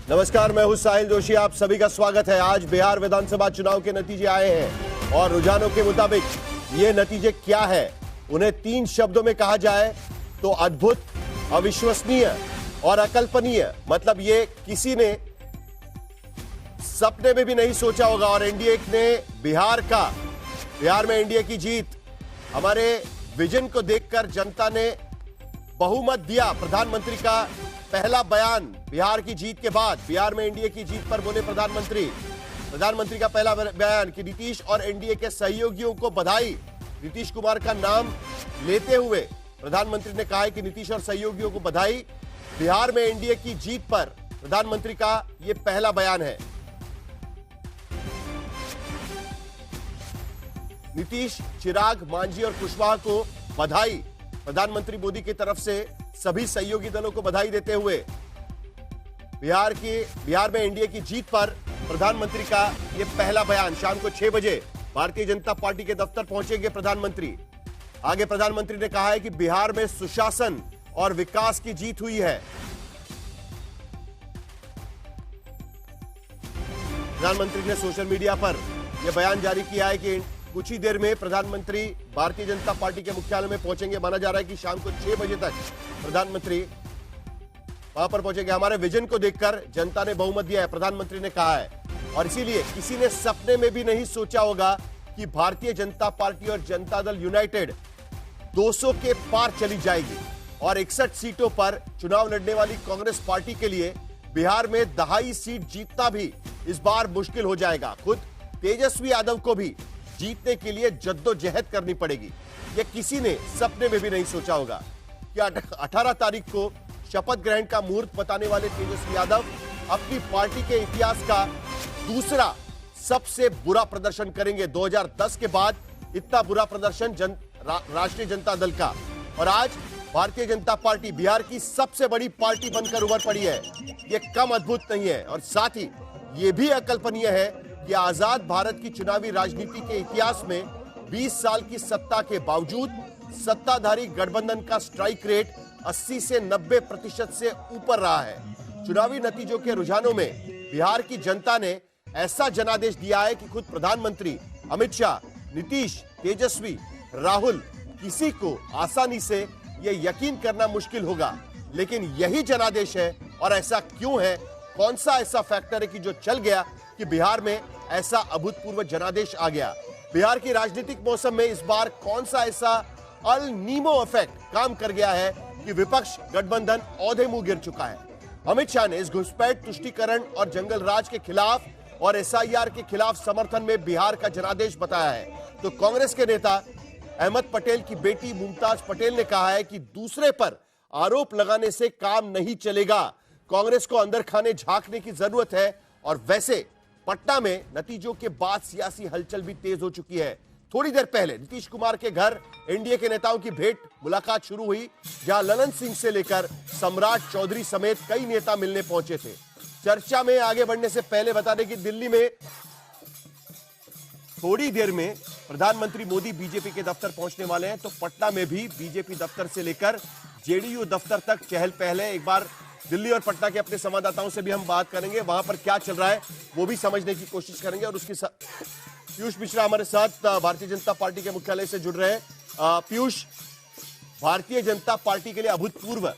नमस्कार, मैं हूं साहिल जोशी। आप सभी का स्वागत है। आज बिहार विधानसभा चुनाव के नतीजे आए हैं और रुझानों के मुताबिक ये नतीजे क्या है, उन्हें 3 शब्दों में कहा जाए तो अद्भुत, अविश्वसनीय और अकल्पनीय। मतलब ये किसी ने सपने में भी नहीं सोचा होगा। और एनडीए ने बिहार में एनडीए की जीत, हमारे विजन को देखकर जनता ने बहुमत दिया। प्रधानमंत्री का पहला बयान बिहार की जीत के बाद, बिहार में एनडीए की जीत पर बोले प्रधानमंत्री का पहला बयान कि नीतीश और एनडीए के सहयोगियों को बधाई। नीतीश कुमार का नाम लेते हुए प्रधानमंत्री ने कहा है कि नीतीश और सहयोगियों को बधाई। बिहार में एनडीए की जीत पर प्रधानमंत्री का यह पहला बयान है। नीतीश, चिराग, मांझी और कुशवाहा को बधाई। प्रधानमंत्री मोदी की तरफ से सभी सहयोगी दलों को बधाई देते हुए बिहार में एनडीए की जीत पर प्रधानमंत्री का यह पहला बयान। शाम को 6 बजे भारतीय जनता पार्टी के दफ्तर पहुंचेंगे प्रधानमंत्री। आगे प्रधानमंत्री ने कहा है कि बिहार में सुशासन और विकास की जीत हुई है। प्रधानमंत्री ने सोशल मीडिया पर यह बयान जारी किया है कि कुछ ही देर में प्रधानमंत्री भारतीय जनता पार्टी के मुख्यालय में पहुंचेंगे। माना जा रहा है कि शाम को 6 बजे तक प्रधानमंत्री वहां पर पहुंचेंगे। हमारे विजन को देखकर जनता ने बहुमत दिया है, प्रधानमंत्री ने कहा है। और इसीलिए किसी ने सपने में भी नहीं सोचा होगा कि भारतीय जनता पार्टी और जनता दल यूनाइटेड 200 के पार चली जाएगी और 61 सीटों पर चुनाव लड़ने वाली कांग्रेस पार्टी के लिए बिहार में 2.5 सीट जीतना भी इस बार मुश्किल हो जाएगा। खुद तेजस्वी यादव को भी जीतने के लिए जद्दोजहद करनी पड़ेगी। यह किसी ने सपने में भी नहीं सोचा होगा कि 18 तारीख को शपथ ग्रहण का मुहूर्त बताने वाले तेजस्वी यादव अपनी पार्टी के इतिहास का दूसरा सबसे बुरा प्रदर्शन करेंगे। 2010 के बाद इतना बुरा प्रदर्शन राष्ट्रीय जनता दल का। और आज भारतीय जनता पार्टी बिहार की सबसे बड़ी पार्टी बनकर उभर पड़ी है। यह कम अद्भुत नहीं है और साथ ही यह भी अकल्पनीय है कि आजाद भारत की चुनावी राजनीति के इतिहास में 20 साल की सत्ता के बावजूद सत्ताधारी गठबंधन का स्ट्राइक रेट 80 से 90% से ऊपर रहा है। चुनावी नतीजों के रुझानों में बिहार की जनता ने ऐसा जनादेश दिया है कि खुद प्रधानमंत्री अमित शाह, नीतीश, तेजस्वी, राहुल, किसी को आसानी से यह यकीन करना मुश्किल होगा। लेकिन यही जनादेश है। और ऐसा क्यों है, कौन सा ऐसा फैक्टर है कि जो चल गया कि बिहार में ऐसा अभूतपूर्व जनादेश आ गया। बिहार की राजनीतिक मौसम में इस बार कौन सा ऐसा अल नीमो इफेक्ट काम कर गया है कि विपक्ष गठबंधन औंधे मुंह गिर चुका है। अमित शाह ने इस घुसपैठ, तुष्टीकरण और जंगल राज के खिलाफ और एसआईआर के खिलाफ समर्थन में बिहार का जनादेश बताया है। तो कांग्रेस के नेता अहमद पटेल की बेटी मुमताज पटेल ने कहा है कि दूसरे पर आरोप लगाने से काम नहीं चलेगा, कांग्रेस को अंदर खाने झांकने की जरूरत है। और वैसे पटना में नतीजों के बाद सियासी हलचल भी तेज हो चुकी है। थोड़ी देर पहले नीतीश कुमार के घर एनडीए के नेताओं की मुलाकात शुरू हुई, जहां ललन सिंह से लेकर सम्राट चौधरी समेत कई नेता मिलने पहुंचे थे। चर्चा में आगे बढ़ने से पहले बता दें कि दिल्ली में थोड़ी देर में प्रधानमंत्री मोदी बीजेपी के दफ्तर पहुंचने वाले हैं। तो पटना में भी बीजेपी दफ्तर से लेकर जेडीयू दफ्तर तक चहल पहल है। एक बार दिल्ली और पटना के अपने संवाददाताओं से भी हम बात करेंगे, वहां पर क्या चल रहा है वो भी समझने की कोशिश करेंगे। और उसके साथ पीयूष मिश्रा हमारे साथ भारतीय जनता पार्टी के मुख्यालय से जुड़ रहे हैं। पीयूष, भारतीय जनता पार्टी के लिए अभूतपूर्व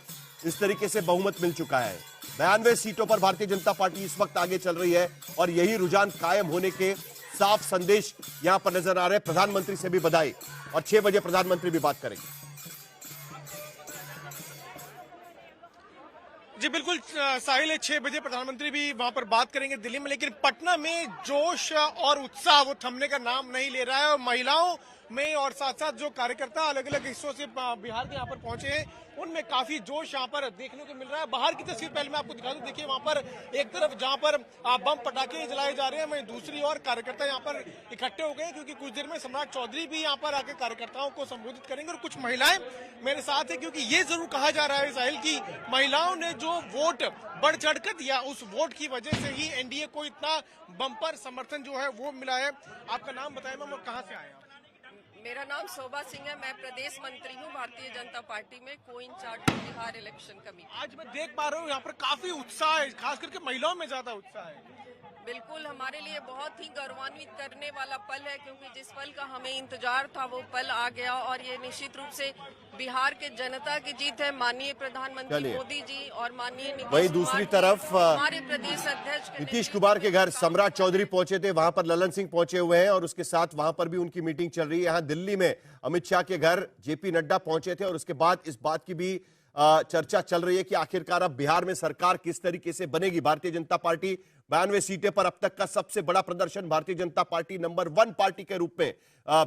इस तरीके से बहुमत मिल चुका है। 92 सीटों पर भारतीय जनता पार्टी इस वक्त आगे चल रही है और यही रुझान कायम होने के साफ संदेश यहां पर नजर आ रहे हैं। प्रधानमंत्री से भी बधाई और 6 बजे प्रधानमंत्री भी बात करेंगे। जी बिल्कुल साहिल, 6 बजे प्रधानमंत्री भी वहां पर बात करेंगे दिल्ली में। लेकिन पटना में जोश और उत्साह वो थमने का नाम नहीं ले रहा है। और महिलाओं में और साथ साथ जो कार्यकर्ता अलग अलग हिस्सों से बिहार के यहाँ पर पहुंचे हैं, उनमें काफी जोश यहाँ पर देखने को मिल रहा है। बाहर की तस्वीर पहले मैं आपको दिखा दूं। देखिए वहां पर एक तरफ जहां पर बम पटाखे जलाए जा रहे हैं, वहीं दूसरी ओर कार्यकर्ता यहाँ पर इकट्ठे हो गए, क्योंकि कुछ देर में सम्राट चौधरी भी यहाँ पर आकर कार्यकर्ताओं को संबोधित करेंगे। और कुछ महिलाएं मेरे साथ है, क्योंकि ये जरूर कहा जा रहा है साहिल की महिलाओं ने जो वोट बढ़ चढ़कर दिया, उस वोट की वजह से ही एनडीए को इतना बम्पर समर्थन जो है वो मिला है। आपका नाम बताएं मैम और कहाँ से आए आप? मेरा नाम शोभा सिंह है। मैं प्रदेश मंत्री हूँ भारतीय जनता पार्टी में, को इंचार्ज बिहार इलेक्शन कमेटी। आज मैं देख पा रहा हूँ यहाँ पर काफी उत्साह है, खास करके महिलाओं में ज्यादा उत्साह है। बिल्कुल, हमारे लिए बहुत ही गौरवान्वित करने वाला पल है, क्योंकि जिस पल का हमें इंतजार था वो पल आ गया और ये निश्चित रूप से बिहार के जनता की जीत है। माननीय प्रधानमंत्री मोदी जी और माननीय वही दूसरी तरफ हमारे प्रदेश अध्यक्ष नीतीश कुमार के घर सम्राट चौधरी पहुंचे थे, वहां पर ललन सिंह पहुंचे हुए हैं और उसके साथ वहां पर भी उनकी मीटिंग चल रही है। यहाँ दिल्ली में अमित शाह के घर जेपी नड्डा पहुंचे थे और उसके बाद इस बात की भी चर्चा चल रही है कि आखिरकार अब बिहार में सरकार किस तरीके से बनेगी। भारतीय जनता पार्टी 92 सीटें पर अब तक का सबसे बड़ा प्रदर्शन, Bharatiya Janata party number 1 party के रूप में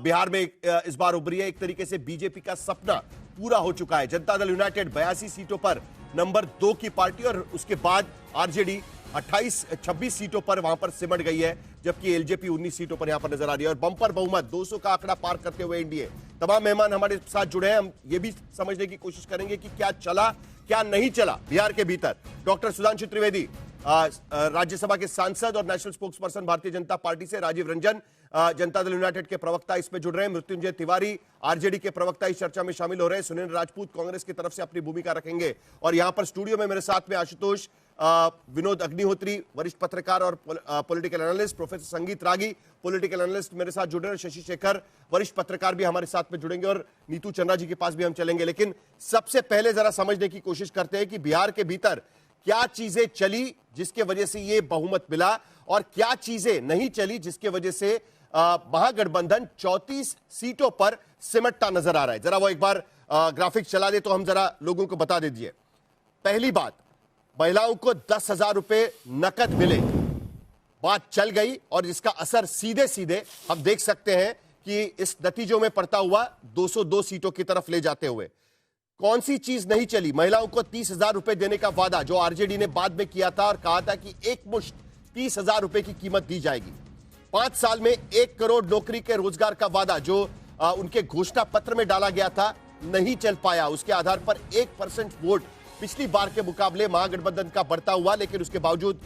बिहार में इस बार उभरी है। एक तरीके से बीजेपी का सपना पूरा हो चुका है। जनता दल यूनाइटेड 82 सीटों पर नंबर 2 की पार्टी और उसके बाद आरजेडी 26 सीटों पर वहां पर सिमट गई है, जबकि एलजेपी 19 सीटों पर यहां पर नजर आ रही है और बंपर बहुमत 200 का आंकड़ा पार करते हुए एनडीए। तमाम मेहमान हमारे साथ जुड़े हैं, हम ये भी समझने की कोशिश करेंगे कि क्या चला क्या नहीं चला बिहार के भीतर। डॉक्टर सुधांशु त्रिवेदी राज्यसभा के सांसद और national spokesperson Bharatiya Janata party से, राजीव रंजन जनता दल यूनाइटेड के प्रवक्ता इसमें जुड़ रहे हैं, मृत्युंजय तिवारी आरजेडी के प्रवक्ता इस चर्चा में शामिल हो रहे हैं, सुनील राजपूत कांग्रेस की तरफ से अपनी भूमिका रखेंगे और यहां पर स्टूडियो में मेरे साथ में आशुतोष विनोद अग्निहोत्री वरिष्ठ पत्रकार और पॉलिटिकल एनालिस्ट, प्रोफेसर संगीत रागी पॉलिटिकल एनालिस्ट मेरे साथ जुड़ रहे हैं, शशि शेखर वरिष्ठ पत्रकार भी हमारे साथ में जुड़ेंगे और नीतू चंद्रा जी के पास भी हम चलेंगे। लेकिन सबसे पहले जरा समझने की कोशिश करते हैं कि बिहार के भीतर क्या चीजें चली जिसके वजह से ये बहुमत मिला और क्या चीजें नहीं चली जिसके वजह से महागठबंधन 34 सीटों पर सिमटता नजर आ रहा है। जरा वो एक बार ग्राफिक चला दे तो हम जरा लोगों को बता दीजिए। पहली बात, महिलाओं को 10,000 रुपए नकद मिले, बात चल गई और इसका असर सीधे सीधे हम देख सकते हैं कि इस नतीजों में पड़ता हुआ 202 सीटों की तरफ ले जाते हुए। कौन सी चीज नहीं चली? महिलाओं को 30,000 रुपए देने का वादा जो आरजेडी ने बाद में किया था और कहा था कि एक मुश्त 30,000 रुपए की कीमत दी जाएगी। 5 साल में 1 करोड़ नौकरी के रोजगार का वादा जो उनके घोषणा पत्र में डाला गया था नहीं चल पाया। उसके आधार पर 1% वोट पिछली बार के मुकाबले महागठबंधन का बढ़ता हुआ, लेकिन उसके बावजूद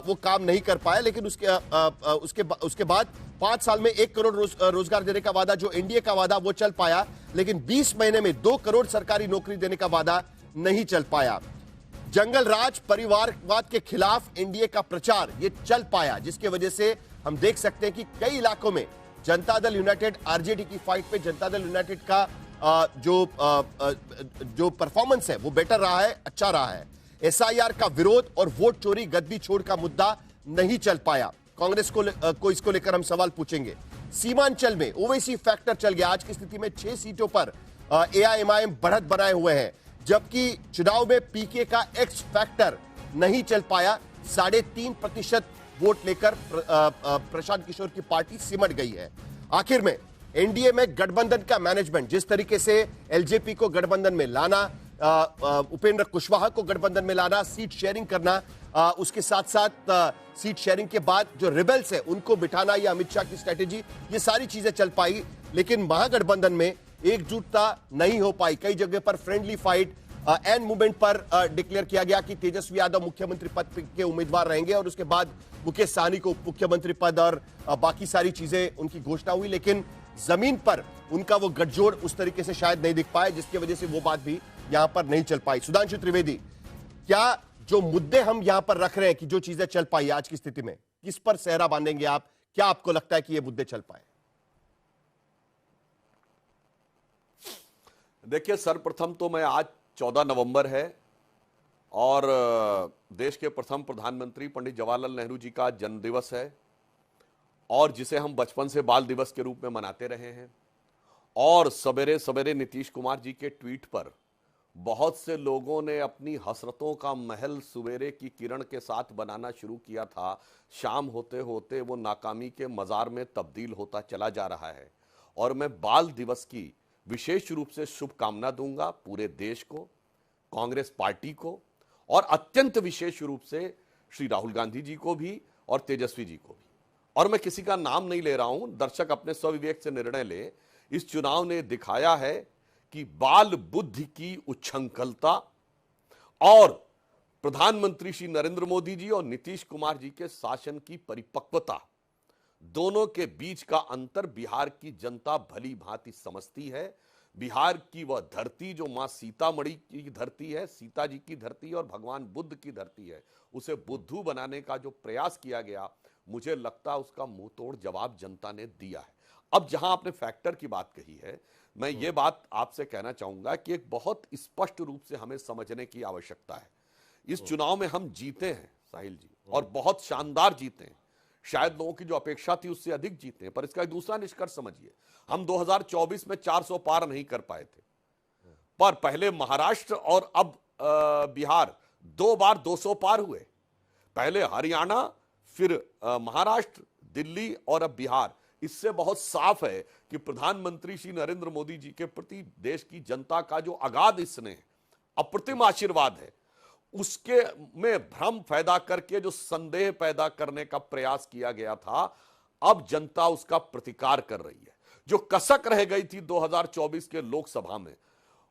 वो काम नहीं कर पाया। लेकिन उसके बाद 5 साल में 1 करोड़ रोजगार देने का वादा जो एनडीए का वादा वो चल पाया, लेकिन 20 महीने में 2 करोड़ सरकारी नौकरी देने का वादा नहीं चल पाया। जंगल राज परिवारवाद के खिलाफ एनडीए का प्रचार ये चल पाया, जिसकी वजह से हम देख सकते हैं कि कई इलाकों में जनता दल यूनाइटेड आरजेडी की फाइट पे जनता दल यूनाइटेड का जो परफॉर्मेंस है वो बेटर रहा है, अच्छा रहा है। एसआईआर का विरोध और वोट चोरी गद्दी छोड़ का मुद्दा नहीं चल पाया। कांग्रेस को इसको लेकर हम सवाल पूछेंगे। सीमांचल में ओवैसी फैक्टर चल गया। आज की स्थिति में 6 सीटों पर एआईएमआईएम बढ़त बनाए हुए हैं, जबकि चुनाव में पीके का एक्स फैक्टर नहीं चल पाया। 3.5% वोट लेकर प्रशांत किशोर की पार्टी सिमट गई है। आखिर में एनडीए में गठबंधन का मैनेजमेंट, जिस तरीके से एलजेपी को गठबंधन में लाना, उपेंद्र कुशवाहा को गठबंधन में लाना, सीट शेयरिंग करना, उसके साथ साथ सीट शेयरिंग के बाद जो रिबेल्स है उनको बिठाना, या अमित शाह की स्ट्रेटेजी, ये सारी चीजें चल पाई। लेकिन महागठबंधन में एकजुटता नहीं हो पाई। कई जगह पर फ्रेंडली फाइट एंड मूवमेंट पर डिक्लेयर किया गया कि तेजस्वी यादव मुख्यमंत्री पद के उम्मीदवार रहेंगे और उसके बाद मुकेश सहनी को मुख्यमंत्री पद और बाकी सारी चीजें उनकी घोषणा हुई, लेकिन जमीन पर उनका वो गठजोड़ उस तरीके से शायद नहीं दिख पाए, जिसकी वजह से वो बात भी यहां पर नहीं चल पाई। सुधांशु त्रिवेदी, क्या जो मुद्दे हम यहां पर रख रहे हैं कि जो चीजें चल पाई आज की स्थिति में, किस पर सेहरा बांधेंगे आप? क्या आपको लगता है कि ये मुद्दे चल पाए? देखिए, सर्वप्रथम तो मैं आज 14 नवंबर है और देश के प्रथम प्रधानमंत्री पंडित जवाहरलाल नेहरू जी का जन्मदिवस है और जिसे हम बचपन से बाल दिवस के रूप में मनाते रहे हैं। और सवेरे सवेरे नीतीश कुमार जी के ट्वीट पर बहुत से लोगों ने अपनी हसरतों का महल सवेरे की किरण के साथ बनाना शुरू किया था। शाम होते होते वो नाकामी के मजार में तब्दील होता चला जा रहा है और मैं बाल दिवस की विशेष रूप से शुभकामना दूंगा पूरे देश को, कांग्रेस पार्टी को और अत्यंत विशेष रूप से श्री राहुल गांधी जी को भी और तेजस्वी जी को भी। और मैं किसी का नाम नहीं ले रहा हूं, दर्शक अपने स्वविवेक से निर्णय ले। इस चुनाव ने दिखाया है कि बाल बुद्धि की उच्छृंखलता और प्रधानमंत्री श्री नरेंद्र मोदी जी और नीतीश कुमार जी के शासन की परिपक्वता दोनों के बीच का अंतर बिहार की जनता भली भांति समझती है। बिहार की वह धरती जो मां सीतामढ़ी की धरती है, सीता जी की धरती और भगवान बुद्ध की धरती है, उसे बुद्धू बनाने का जो प्रयास किया गया, मुझे लगता है उसका मुंह तोड़ जवाब जनता ने दिया है। अब जहां आपने फैक्टर की बात कही है, मैं ये बात आपसे कहना चाहूंगा कि एक बहुत स्पष्ट रूप से हमें समझने की आवश्यकता है। इस चुनाव में हम जीते हैं साहिल जी, और बहुत शानदार जीते हैं। शायद लोगों की जो अपेक्षा थी उससे अधिक जीते हैं, पर इसका एक दूसरा निष्कर्ष समझिए। हम 2024 में 400 पार नहीं कर पाए थे, पर पहले महाराष्ट्र और अब बिहार 2 बार 200 पार हुए। पहले हरियाणा, फिर महाराष्ट्र, दिल्ली और अब बिहार। इससे बहुत साफ है कि प्रधानमंत्री श्री नरेंद्र मोदी जी के प्रति देश की जनता का जो अगाध स्नेह, अप्रतिम आशीर्वाद है, उसके में भ्रम पैदा करके जो संदेह पैदा करने का प्रयास किया गया था, अब जनता उसका प्रतिकार कर रही है। जो कसक रह गई थी 2024 के लोकसभा में,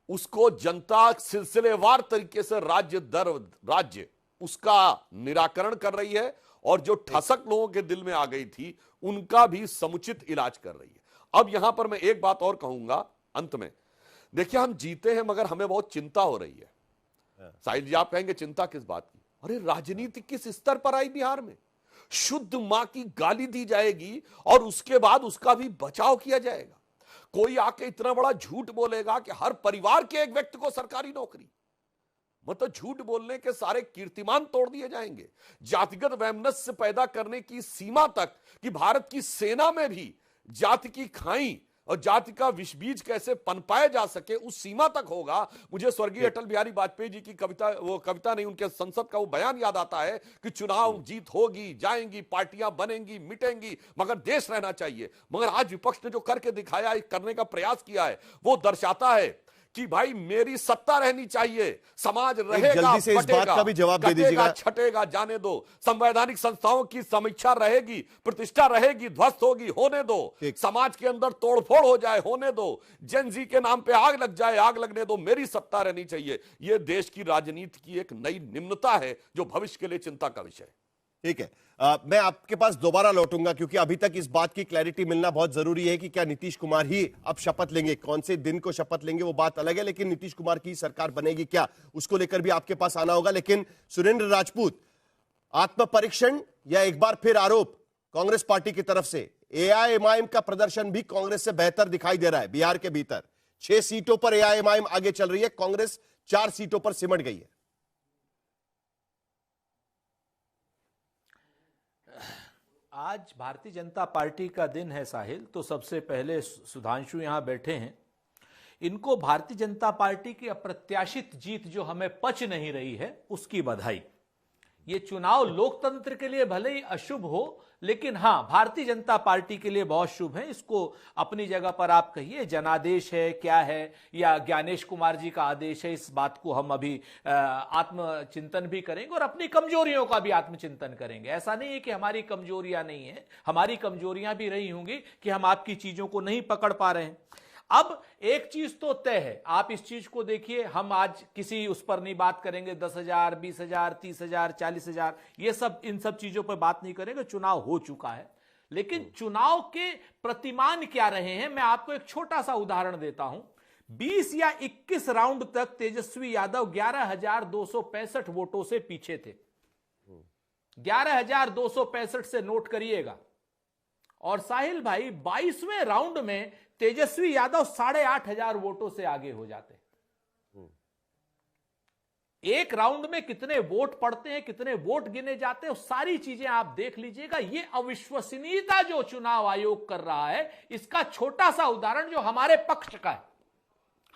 उसको जनता सिलसिलेवार तरीके से राज्य दर राज्य उसका निराकरण कर रही है, और जो ठसक लोगों के दिल में आ गई थी उनका भी समुचित इलाज कर रही है। अब यहां पर मैं एक बात और कहूंगा अंत में। देखिए, हम जीते हैं मगर हमें बहुत चिंता हो रही है। साहिल जी, आप कहेंगे चिंता किस बात की? अरे, राजनीति किस स्तर पर आई बिहार में? शुद्ध मां की गाली दी जाएगी और उसके बाद उसका भी बचाव किया जाएगा। कोई आके इतना बड़ा झूठ बोलेगा कि हर परिवार के एक व्यक्ति को सरकारी नौकरी, मतलब झूठ बोलने के सारे कीर्तिमान तोड़ दिए जाएंगे। जातिगत वैमनस्य पैदा करने की सीमा तक कि भारत की सेना में भी जाति की खाई और जाति का विष बीज कैसे पनपाया जा सके, उस सीमा तक होगा। मुझे स्वर्गीय अटल बिहारी वाजपेयी जी की कविता, वो कविता नहीं, उनके संसद का वो बयान याद आता है कि चुनाव जीत होगी, जाएंगी, पार्टियां बनेंगी, मिटेंगी, मगर देश रहना चाहिए। मगर आज विपक्ष ने जो करके दिखाया, करने का प्रयास किया है, वो दर्शाता है कि भाई मेरी सत्ता रहनी चाहिए, समाज रहेगा, जल्दी से इस बात का भी जवाब दे दीजिएगा। छटेगा, जाने दो। संवैधानिक संस्थाओं की समीक्षा रहेगी, प्रतिष्ठा रहेगी, ध्वस्त होगी, होने दो। समाज के अंदर तोड़फोड़ हो जाए, होने दो। जेनजी के नाम पे आग लग जाए, आग लगने दो। मेरी सत्ता रहनी चाहिए। यह देश की राजनीति की एक नई निम्नता है जो भविष्य के लिए चिंता का विषय है। ठीक है, मैं आपके पास दोबारा लौटूंगा क्योंकि अभी तक इस बात की क्लैरिटी मिलना बहुत जरूरी है कि क्या नीतीश कुमार ही अब शपथ लेंगे। कौन से दिन को शपथ लेंगे वो बात अलग है, लेकिन नीतीश कुमार की सरकार बनेगी क्या, उसको लेकर भी आपके पास आना होगा। लेकिन सुरेंद्र राजपूत, आत्मपरीक्षण या एक बार फिर आरोप कांग्रेस पार्टी की तरफ से? एआईएमआईएम का प्रदर्शन भी कांग्रेस से बेहतर दिखाई दे रहा है बिहार के भीतर। 6 सीटों पर एआईएमआईएम आगे चल रही है, कांग्रेस 4 सीटों पर सिमट गई है। आज भारतीय जनता पार्टी का दिन है साहिल, तो सबसे पहले सुधांशु यहां बैठे हैं, इनको भारतीय जनता पार्टी की अप्रत्याशित जीत जो हमें पच नहीं रही है उसकी बधाई। ये चुनाव लोकतंत्र के लिए भले ही अशुभ हो, लेकिन हां भारतीय जनता पार्टी के लिए बहुत शुभ है। इसको अपनी जगह पर आप कहिए जनादेश है क्या है, या ज्ञानेश कुमार जी का आदेश है, इस बात को हम अभी आत्मचिंतन भी करेंगे और अपनी कमजोरियों का भी आत्मचिंतन करेंगे। ऐसा नहीं है कि हमारी कमजोरियां नहीं है, हमारी कमजोरियां भी रही होंगी कि हम आपकी चीजों को नहीं पकड़ पा रहे हैं। अब एक चीज तो तय है, आप इस चीज को देखिए, हम आज किसी उस पर नहीं बात करेंगे 10,000, 20,000, 30,000, 40,000, ये सब, इन सब चीजों पर बात नहीं करेंगे। चुनाव हो चुका है, लेकिन चुनाव के प्रतिमान क्या रहे हैं, मैं आपको एक छोटा सा उदाहरण देता हूं। 20 या 21 राउंड तक तेजस्वी यादव 11,265 वोटों से पीछे थे। 11,265 से नोट करिएगा। और साहिल भाई 22वें राउंड में तेजस्वी यादव 8,500 वोटों से आगे हो जाते। एक राउंड में कितने वोट पड़ते हैं, कितने वोट गिने जाते हैं, सारी चीजें आप देख लीजिएगा। ये अविश्वसनीयता जो चुनाव आयोग कर रहा है, इसका छोटा सा उदाहरण जो हमारे पक्ष का है,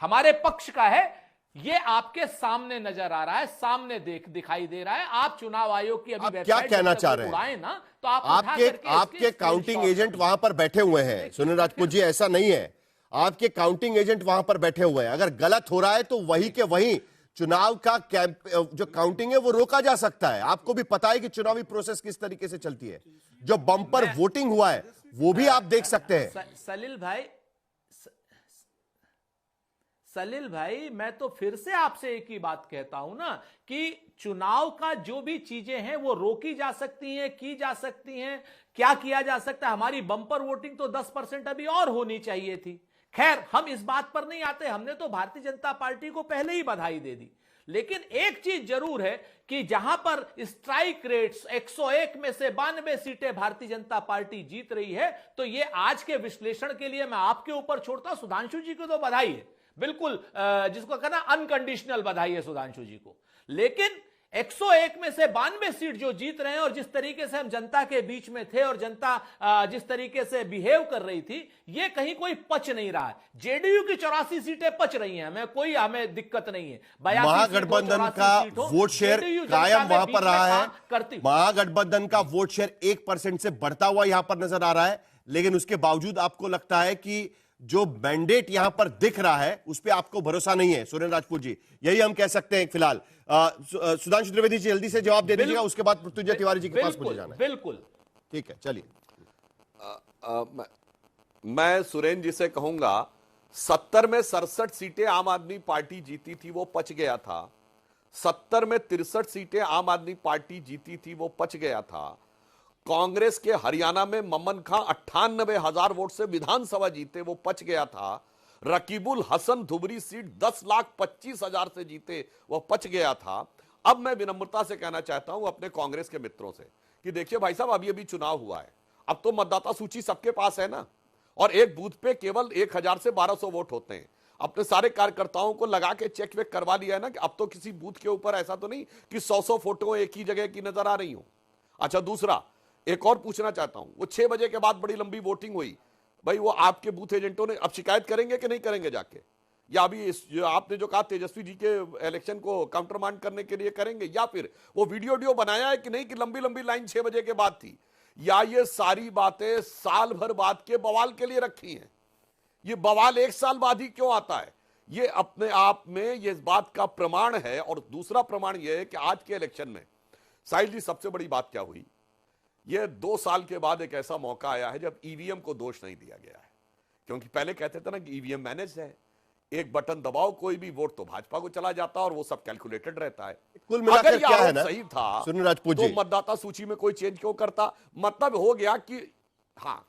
हमारे पक्ष का है, ये आपके सामने नजर आ रहा है, सामने दिखाई दे रहा है। आप चुनाव आयोग की अभी क्या कहना चाह रहे हैं ना, तो आप आपके काउंटिंग एजेंट वहां पर बैठे हुए हैं सुनील राजपूत जी, ऐसा नहीं है। आपके काउंटिंग एजेंट वहां पर बैठे हुए हैं, अगर गलत हो रहा है तो वही के वही चुनाव का जो काउंटिंग है वो रोका जा सकता है। आपको भी पता है कि चुनावी प्रोसेस किस तरीके से चलती है। जो बम्पर वोटिंग हुआ है वो भी आप देख सकते हैं। सलील भाई, सलील भाई, मैं तो फिर से आपसे एक ही बात कहता हूं ना कि चुनाव का जो भी चीजें हैं वो रोकी जा सकती हैं, की जा सकती हैं, क्या किया जा सकता है। हमारी बम्पर वोटिंग तो 10% अभी और होनी चाहिए थी। खैर, हम इस बात पर नहीं आते, हमने तो भारतीय जनता पार्टी को पहले ही बधाई दे दी। लेकिन एक चीज जरूर है कि जहां पर स्ट्राइक रेट्स 101 में से 92 सीटें भारतीय जनता पार्टी जीत रही है, तो ये आज के विश्लेषण के लिए मैं आपके ऊपर छोड़ता हूं। सुधांशु जी को तो बधाई है, बिल्कुल, जिसको कहना अनकंडीशनल बधाई है सुधांशु जी को। लेकिन 101 में से 92 सीट जो जीत रहे हैं और जिस तरीके से हम जनता के बीच में थे और जनता जिस तरीके से बिहेव कर रही थी, ये कहीं कोई पच नहीं रहा है। जेडीयू की 84 सीटें पच रही हैं, हमें दिक्कत नहीं है। महागठबंधन का वोट शेयर कायम वहां पर रहा है। महागठबंधन का वोट शेयर 1% से बढ़ता हुआ यहां पर नजर आ रहा है, लेकिन उसके बावजूद आपको लगता है कि जो मैंडेट यहां पर दिख रहा है उस पर आपको भरोसा नहीं है। सुरेंद्र राजपूत जी, यही हम कह सकते हैं फिलहाल। सुधांशु त्रिवेदी जी जल्दी से जवाब दे दीजिएगा, उसके बाद मृत्युंजय तिवारी जी के पास मुझे जाना है। बिल्कुल, ठीक है, चलिए। मैं सुरेंद्र जी से कहूंगा, 70 में 67 सीटें आम आदमी पार्टी जीती थी, वो पच गया था। 70 में 63 सीटें आम आदमी पार्टी जीती थी, वो पच गया था। कांग्रेस के हरियाणा में ममन खां 98,000 वोट से विधानसभा जीते, वो पच गया था। रकीबुल हसन धुबरी सीट 10,25,000 से जीते, वो पच गया था। अब मैं विनम्रता से कहना चाहता हूं अपने कांग्रेस के मित्रों से कि देखिए भाई साहब, अभी अभी चुनाव हुआ है, अब तो मतदाता सूची सबके पास है ना, और एक बूथ पे केवल 1,000 से 1,200 वोट होते हैं। अपने सारे कार्यकर्ताओं को लगा के चेक वेक करवा लिया है ना, कि अब तो किसी बूथ के ऊपर ऐसा तो नहीं कि 100 फोटो एक ही जगह की नजर आ रही हो। अच्छा, दूसरा एक और पूछना चाहता हूं, वो 6 बजे के बाद बड़ी लंबी वोटिंग हुई, भाई वो आपके बूथ एजेंटों ने अब शिकायत करेंगे कि नहीं करेंगे जाके, या अभी जो आपने जो कहा तेजस्वी जी के इलेक्शन को काउंटरमांड करने के लिए करेंगे, या फिर वो वीडियो बनाया है कि नहीं कि लंबी लंबी लाइन 6 बजे के बाद थी, या ये सारी बातें साल भर बाद के बवाल के लिए रखी हैं? ये बवाल 1 साल बाद ही क्यों आता है? ये अपने आप में ये इस बात का प्रमाण है। और दूसरा प्रमाण यह है कि आज के इलेक्शन में साहिल जी सबसे बड़ी बात क्या हुई, ये 2 साल के बाद एक ऐसा मौका आया है जब ईवीएम को दोष नहीं दिया गया है। क्योंकि पहले कहते थे ना कि ईवीएम मैनेज है, एक बटन दबाओ कोई भी वोट तो भाजपा को चला जाता है और वो सब कैलकुलेटेड रहता है। कुल मिलाकर क्या है ना, सही था सुरेंद्र राजपूत जी, तो मतदाता सूची में कोई चेंज क्यों करता? मतलब हो गया कि हाँ,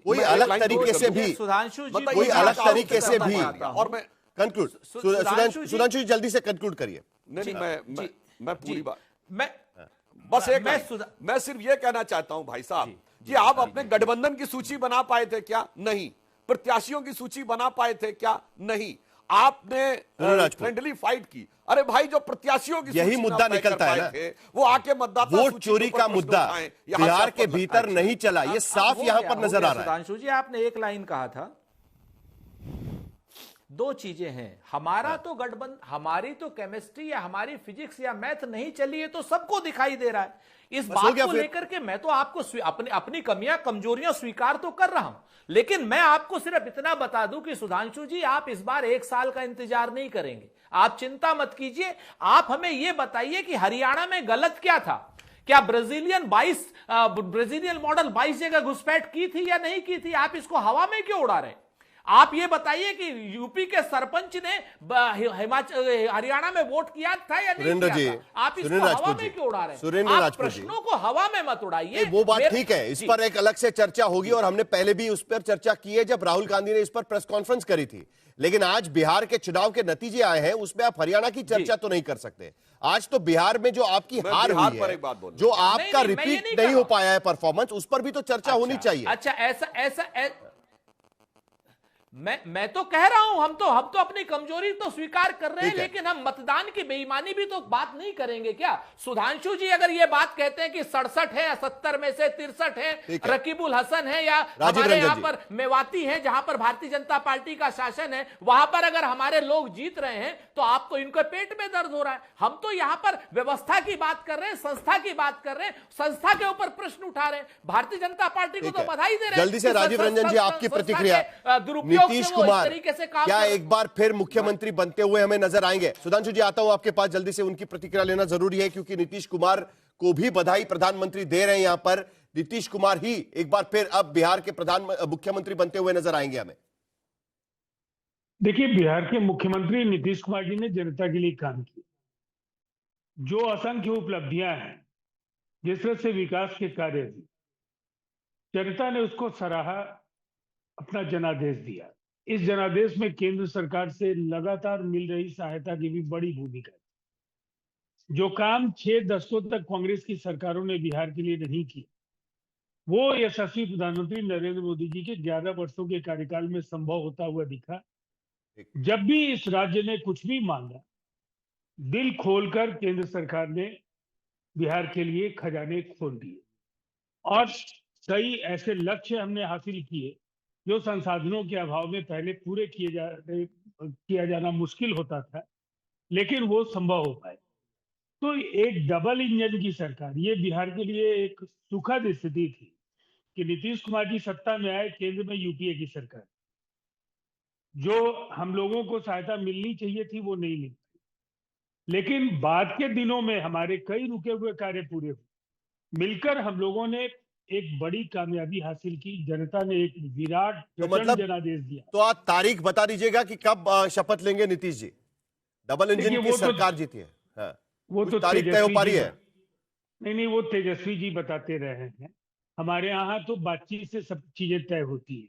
कोई अलग तरीके से भी, सुधांशु जी, कोई अलग तरीके से भी, और मैं कंक्लूड, सुधांशु जी जल्दी से कंक्लूड करिए। नहीं, मैं पूरी बात, मैं बस एक मैं सिर्फ ये कहना चाहता हूं भाई साहब कि आप अपने गठबंधन की सूची बना पाए थे क्या? नहीं। प्रत्याशियों की सूची बना पाए थे क्या? नहीं। आपने फ्रेंडली फाइट की। अरे भाई, जो प्रत्याशियों की यही मुद्दा निकलता है ना, वो आके मतदाता वोट चोरी का मुद्दा बिहार के भीतर नहीं चला, ये साफ यहां पर नजर आ रहा है। सुधांशु जी, आपने एक लाइन कहा था, 2 चीजें हैं, हमारा तो गठबंधन, हमारी तो केमिस्ट्री या हमारी फिजिक्स या मैथ नहीं चली है, तो सबको दिखाई दे रहा है। इस बात को लेकर के मैं तो आपको अपनी कमियां कमजोरियां स्वीकार तो कर रहा हूं, लेकिन मैं आपको सिर्फ इतना बता दूं कि सुधांशु जी, आप इस बार 1 साल का इंतजार नहीं करेंगे, आप चिंता मत कीजिए। आप हमें यह बताइए कि हरियाणा में गलत क्या था? क्या ब्राजीलियन मॉडल 22 जगह घुसपैठ की थी या नहीं की थी? आप इसको हवा में क्यों उड़ा रहे? आप ये बताइए कि यूपी के सरपंच ने हरियाणा में वोट किया था या नहीं किया था? आप इसको हवा में क्यों उड़ा रहे हैं? आप प्रश्नों को हवा में मत उड़ाइए। वो बात ठीक है, इस पर एक अलग से चर्चा होगी, और हमने पहले भी उस पर चर्चा की है जब राहुल गांधी ने इस पर प्रेस कॉन्फ्रेंस करी थी। लेकिन आज बिहार के चुनाव के नतीजे आए हैं, उसमें आप हरियाणा की चर्चा तो नहीं कर सकते। आज तो बिहार में जो आपकी हार हुई है, जो आपका रिपीट नहीं हो पाया है परफॉर्मेंस, उस पर भी तो चर्चा होनी चाहिए। अच्छा, ऐसा मैं तो कह रहा हूं, हम तो अपनी कमजोरी तो स्वीकार कर रहे हैं, लेकिन हम मतदान की बेईमानी भी तो बात नहीं करेंगे क्या? सुधांशु जी अगर ये बात कहते हैं कि 67 है या 70 में से 63 है, रकीबुल हसन है या हमारे यहां पर मेवाती है जहां पर भारतीय जनता पार्टी का शासन है, वहां पर अगर हमारे लोग जीत रहे हैं, तो आप तो इनके पेट में दर्द हो रहा है। हम तो यहां पर व्यवस्था की बात कर रहे हैं, संस्था की बात कर रहे हैं, संस्था के ऊपर प्रश्न उठा रहे हैं। भारतीय जनता पार्टी को तो बधाई दे रहे हैं। जल्दी से राजीव रंजन जी, आपकी प्रतिक्रिया। नीतीश कुमार क्या एक बार फिर मुख्यमंत्री बनते हुए हमें नजर आएंगे? सुधांशु जी, आता हूं आपके पास, जल्दी से उनकी प्रतिक्रिया लेना जरूरी है, क्योंकि नीतीश कुमार को भी बधाई प्रधानमंत्री दे रहे हैं। यहां पर नीतीश कुमार ही एक बार फिर अब बिहार के मुख्यमंत्री बनते हुए नजर आएंगे हमें। देखिए, बिहार के मुख्यमंत्री नीतीश कुमार जी ने जनता के लिए काम किया। जो असंख्य उपलब्धियां हैं, जिस तरह से विकास के कार्य हुए, जनता ने उसको सराहा, अपना जनादेश दिया। इस जनादेश में केंद्र सरकार से लगातार मिल रही सहायता की भी बड़ी भूमिका है। जो काम 6 दशकों तक कांग्रेस की सरकारों ने बिहार के लिए नहीं किया, वो यशस्वी प्रधानमंत्री नरेंद्र मोदी जी के 11 वर्षों के कार्यकाल में संभव होता हुआ दिखा। जब भी इस राज्य ने कुछ भी मांगा, दिल खोलकर केंद्र सरकार ने बिहार के लिए खजाने खोल दिए और कई ऐसे लक्ष्य हमने हासिल किए जो संसाधनों के अभाव में पहले पूरे किया जाना मुश्किल होता था, लेकिन वो संभव हो पाए। तो एक डबल इंजन की सरकार, ये बिहार के लिए एक सुखद स्थिति थी कि नीतीश कुमार जी सत्ता में आए, केंद्र में यूपीए की सरकार। जो हम लोगों को सहायता मिलनी चाहिए थी वो नहीं मिली, लेकिन बाद के दिनों में हमारे कई रुके हुए कार्य पूरे हुए। मिलकर हम लोगों ने एक बड़ी कामयाबी हासिल की। जनता ने एक विराट जनादेश दिया। तो आप तारीख बता दीजिएगा कि कब शपथ लेंगे नीतीश जी? डबल इंजन की सरकार जीती है। हाँ। वो तो तारीख तय हो पा रही है? नहीं, वो तेजस्वी जी बताते रहे हैं। हमारे यहाँ तो बातचीत से सब चीजें तय होती है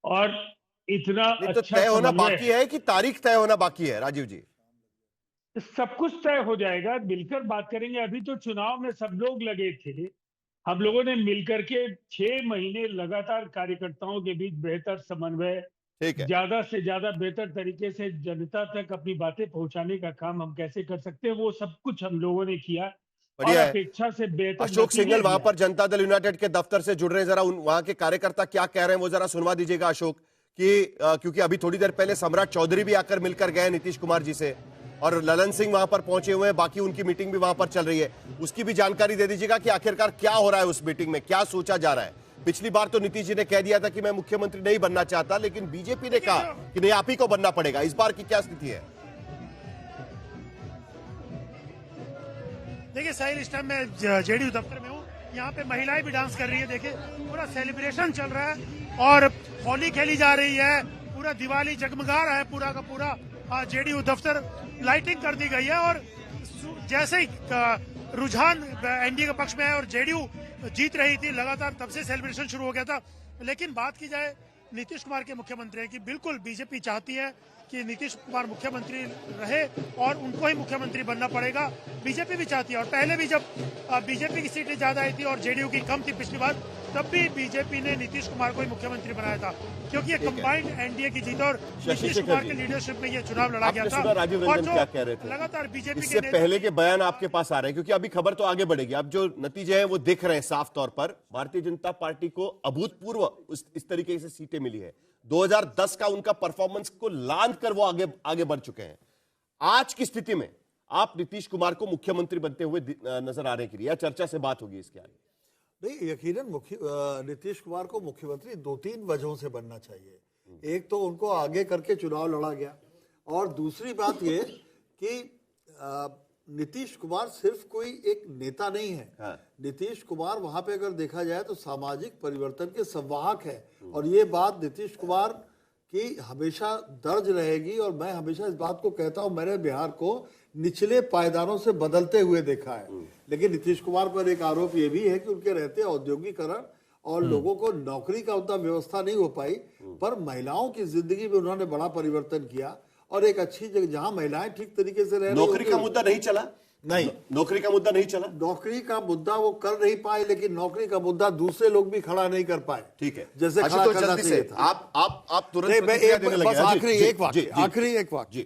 और इतना तो अच्छा तय होना बाकी है कि तारीख तय होना बाकी है राजीव जी? सब कुछ तय हो जाएगा, मिलकर बात करेंगे। अभी तो चुनाव में सब लोग लगे थे। हम लोगों ने मिलकर के 6 महीने लगातार कार्यकर्ताओं के बीच बेहतर समन्वय, ज्यादा से ज्यादा बेहतर तरीके से जनता तक अपनी बातें पहुंचाने का काम हम कैसे कर सकते हैं, वो सब कुछ हम लोगों ने किया और अपेक्षा से बेहतर। अशोक सिंघल वहां पर जनता दल यूनाइटेड के दफ्तर से जुड़ रहे हैं, जरा वहां के कार्यकर्ता क्या कह रहे हैं वो जरा सुनवा दीजिएगा अशोक। कि क्योंकि अभी थोड़ी देर पहले सम्राट चौधरी भी आकर मिलकर गए नीतीश कुमार जी से और ललन सिंह वहां पर पहुंचे हुए हैं, बाकी उनकी मीटिंग भी वहां पर चल रही है। उसकी भी जानकारी दे दीजिएगा कि आखिरकार क्या हो रहा है उस मीटिंग में, क्या सोचा जा रहा है। पिछली बार तो नीतीश जी ने कह दिया था कि मैं मुख्यमंत्री नहीं बनना चाहता, लेकिन बीजेपी ने कहा कि नहीं, आप ही को बनना पड़ेगा। इस बार की क्या स्थिति है? देखिए साहिल, इस टाइम मैं जेडीयू दफ्तर में हूँ। यहाँ पे महिलाएं भी डांस कर रही है। देखिए पूरा सेलिब्रेशन चल रहा है और होली खेली जा रही है, पूरा दिवाली जगमगा रहा है। पूरा का पूरा जेडीयू दफ्तर लाइटिंग कर दी गई है और जैसे ही रुझान एनडीए के पक्ष में है और जेडीयू जीत रही थी लगातार, तब से सेलिब्रेशन शुरू हो गया था। लेकिन बात की जाए नीतीश कुमार के मुख्यमंत्री है कि बिल्कुल बीजेपी चाहती है कि नीतीश कुमार मुख्यमंत्री रहे और उनको ही मुख्यमंत्री बनना पड़ेगा। बीजेपी भी चाहती है और पहले भी जब बीजेपी की सीटें ज्यादा आई थी और जेडीयू की कम थी पिछली बार, तब भी बीजेपी ने नीतीश कुमार को ही मुख्यमंत्री बनाया था, क्योंकि ये कंबाइंड एनडीए की जीत और नीतीश कुमार की लीडरशिप में ये चुनाव लड़ा गया था। राजीव रंजन क्या कह रहे थे? लगातार बीजेपी इससे पहले के बयान आपके पास आ रहे हैं, क्योंकि अभी खबर तो आगे बढ़ेगी। अब जो नतीजे हैं वो दिख रहे हैं साफ तौर पर। भारतीय जनता पार्टी को अभूतपूर्व इस तरीके से सीटें मिली है। 2010 का उनका परफॉर्मेंस को लांघ कर वो आगे बढ़ चुके हैं। आज की स्थिति में आप नीतीश कुमार को मुख्यमंत्री बनते हुए नजर आने के लिए चर्चा से बात होगी इसके आगे? नहीं, यकीनन नीतीश कुमार को मुख्यमंत्री 2-3 वजहों से बनना चाहिए। एक तो उनको आगे करके चुनाव लड़ा गया और दूसरी बात ये कि नीतीश कुमार सिर्फ कोई एक नेता नहीं है। हाँ। नीतीश कुमार वहां पे अगर देखा जाए तो सामाजिक परिवर्तन के संवाहक है और ये बात नीतीश कुमार की हमेशा दर्ज रहेगी। और मैं हमेशा इस बात को कहता हूं, मैंने बिहार को निचले पायदानों से बदलते हुए देखा है, लेकिन नीतीश कुमार पर एक आरोप ये भी है कि उनके रहते औद्योगिकरण और लोगों को नौकरी का उतना व्यवस्था नहीं हो पाई, पर महिलाओं की जिंदगी में उन्होंने बड़ा परिवर्तन किया और एक अच्छी जगह जहां महिलाएं ठीक तरीके से रह रही। नौकरी का मुद्दा नहीं चला? नहीं, नौकरी का मुद्दा नहीं चला। नौकरी का मुद्दा वो कर नहीं पाए, लेकिन नौकरी का मुद्दा दूसरे लोग भी खड़ा नहीं कर पाए। ठीक है, जैसे खड़ा करना चाहिए था। आप तुरंत आखिरी एक वाक्य,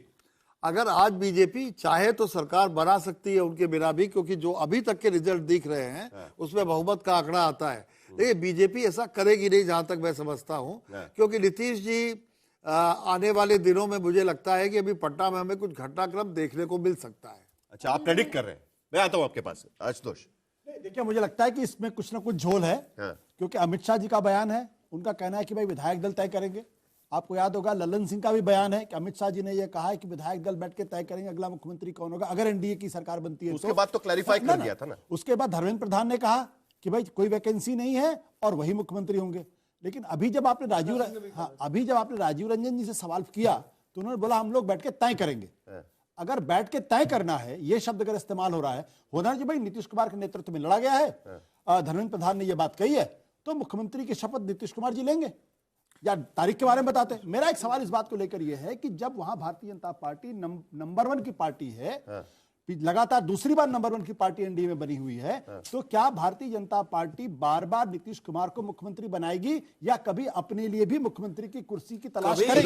अगर आज बीजेपी चाहे तो सरकार बना सकती है उनके बिना भी, क्योंकि जो अभी तक के रिजल्ट दिख रहे हैं उसमें बहुमत का आंकड़ा आता है। लेकिन बीजेपी ऐसा करेगी नहीं जहां तक मैं समझता हूं, क्योंकि नीतीश जी आने वाले दिनों में मुझे लगता है कि अभी पटना में हमें कुछ घटनाक्रम देखने को मिल सकता है। अच्छा, आप प्रेडिक्ट कर रहे हैं? मैं आता हूं आपके पास। आशुतोष, देखिए मुझे लगता है कि इसमें कुछ ना कुछ झोल है। क्योंकि अमित शाह जी का बयान है, उनका कहना है कि भाई विधायक दल तय करेंगे। आपको याद होगा ललन सिंह का भी बयान है कि अमित शाह जी ने यह कहा है कि विधायक दल बैठ के तय करेंगे अगला मुख्यमंत्री कौन होगा अगर एनडीए की सरकार बनती है। उसके बाद तो क्लैरिफाई कर दिया था ना। उसके बाद धर्मेंद्र प्रधान ने कहा कि भाई कोई वैकेंसी नहीं है और वही मुख्यमंत्री होंगे। लेकिन अभी जब आपने राजीव रंजन जी से सवाल किया तो उन्होंने बोला हम लोग बैठ के तय करेंगे। अगर बैठ के तय करना है, ये शब्द अगर इस्तेमाल हो रहा है, होना जी भाई नीतीश कुमार के नेतृत्व में लड़ा गया है, धर्मेंद्र प्रधान ने ये बात कही है, तो मुख्यमंत्री की शपथ नीतीश कुमार जी लेंगे या तारीख के बारे में बताते हैं। मेरा एक सवाल इस बात को लेकर यह है कि जब वहां भारतीय जनता पार्टी नंबर 1 की पार्टी है, लगातार दूसरी बार नंबर 1 की पार्टी एनडीए में बनी हुई है, तो क्या भारतीय जनता पार्टी बार बार नीतीश कुमार को मुख्यमंत्री बनाएगी या कभी अपने लिए भी मुख्यमंत्री की कुर्सी की तलाश करेगी?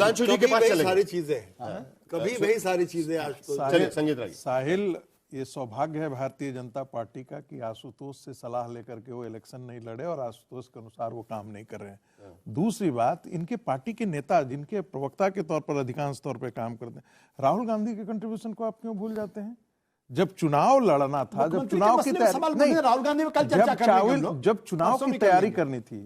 सारी चीजें कभी वही सारी चीजें। आज तो साहिल, ये सौभाग्य है भारतीय जनता पार्टी का कि आशुतोष से सलाह लेकर के वो इलेक्शन नहीं लड़े और आशुतोष के अनुसार वो काम नहीं कर रहे हैं। दूसरी बात, इनके पार्टी के नेता जिनके प्रवक्ता के तौर पर अधिकांश तौर पर काम करते हैं, राहुल गांधी के कंट्रीब्यूशन को आप क्यों भूल जाते हैं? जब चुनाव लड़ना था, जब चुनाव की तैयारी, राहुल गांधी में कल चर्चा कर रहे हैं, जब चुनाव की तैयारी करनी थी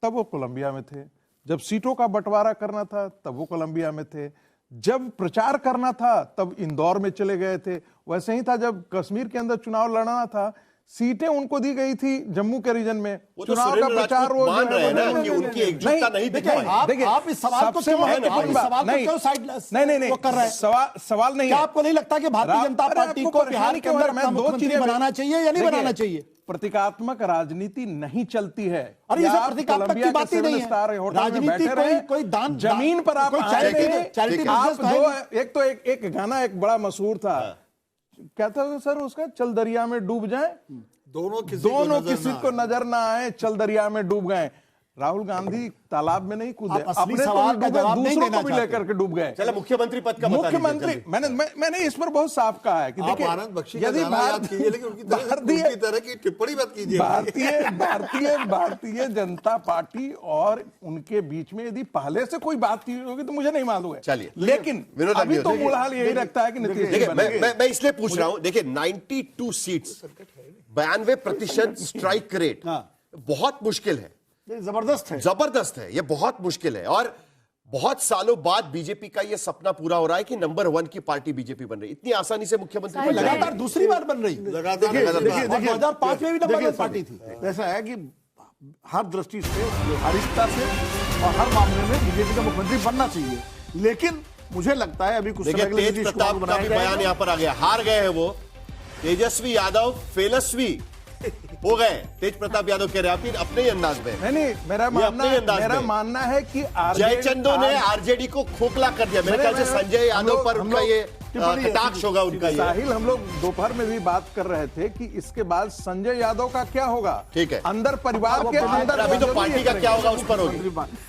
तब वो कोलंबिया में थे, जब सीटों का बंटवारा करना था तब वो कोलंबिया में थे, जब प्रचार करना था तब इंदौर में चले गए थे। वैसे ही था जब कश्मीर के अंदर चुनाव लड़ना था, सीटें उनको दी गई थी जम्मू के रीजन में, चुनाव का प्रचार वो मान रहे हैं ना कि उनकी एकजुटता नहीं दिख रही है। देखिए आप इस सवाल को क्यों कर रहे हैं? सवाल नहीं, आपको नहीं लगता कि भारतीय जनता पार्टी को बिहार के अंदर में 2 चीजें बनाना चाहिए या नहीं बनाना चाहिए? प्रतीकात्मक राजनीति नहीं चलती है। अरे ये प्रतीकात्मक की बात ही नहीं है। राजनीति कोई दान, जमीन पर आप चैरिटी एक तो एक गाना एक बड़ा मशहूर था, क्या था सर उसका, चल दरिया में डूब जाए, दोनों किसी को नजर ना आए, चल दरिया में डूब गए। राहुल गांधी तालाब में नहीं कूदे, अपने सवाल का जवाब दूसरों को भी लेकर के डूब गए। चलो मुख्यमंत्री पद का मुख्यमंत्री मैंने इस पर बहुत साफ कहा है कि देखिए, यदि टिप्पणी मत कीजिए, भारतीय जनता पार्टी और उनके बीच में यदि पहले से कोई बात की होगी तो मुझे नहीं मालूम है। चलिए, लेकिन अभी तो मूलहाल यही रखता है कि नीतीश। मैं इसलिए पूछ रहा हूं, देखिए 92 सीट्स, 92% स्ट्राइक रेट बहुत मुश्किल है, जबरदस्त है, ये बहुत मुश्किल है। और बहुत सालों बाद बीजेपी का ये सपना पूरा हो रहा है कि नंबर 1 की पार्टी बीजेपी बन रही, इतनी आसानी से मुख्यमंत्री लगातार दूसरी बार बन रही। 2005 में भी नंबर 1 पार्टी थी। ऐसा है कि हर दृष्टि से, व्यवहारिकता से और हर मामले में बीजेपी का मुख्यमंत्री बनना चाहिए, लेकिन मुझे लगता है अभी कुछ समय के लिए तेज प्रताप का भी बयान यहां पर आ गया, हार गए हैं वो, तेजस्वी यादव फेलस्वी हो गए। तेज प्रताप यादव कह रहे हैं अपने ही अंदाज में। नहीं, मेरा मानना है कि जयचंदो ने आरजेडी को खोखला कर दिया। मेरे ख्याल से संजय यादव पर उनका ये कटाक्ष होगा उनका। साहिल, हम लोग दोपहर में भी बात कर रहे थे कि इसके बाद संजय यादव का क्या होगा। ठीक है, अंदर परिवार के अंदर अभी तो पार्टी का क्या होगा उस पर होगी।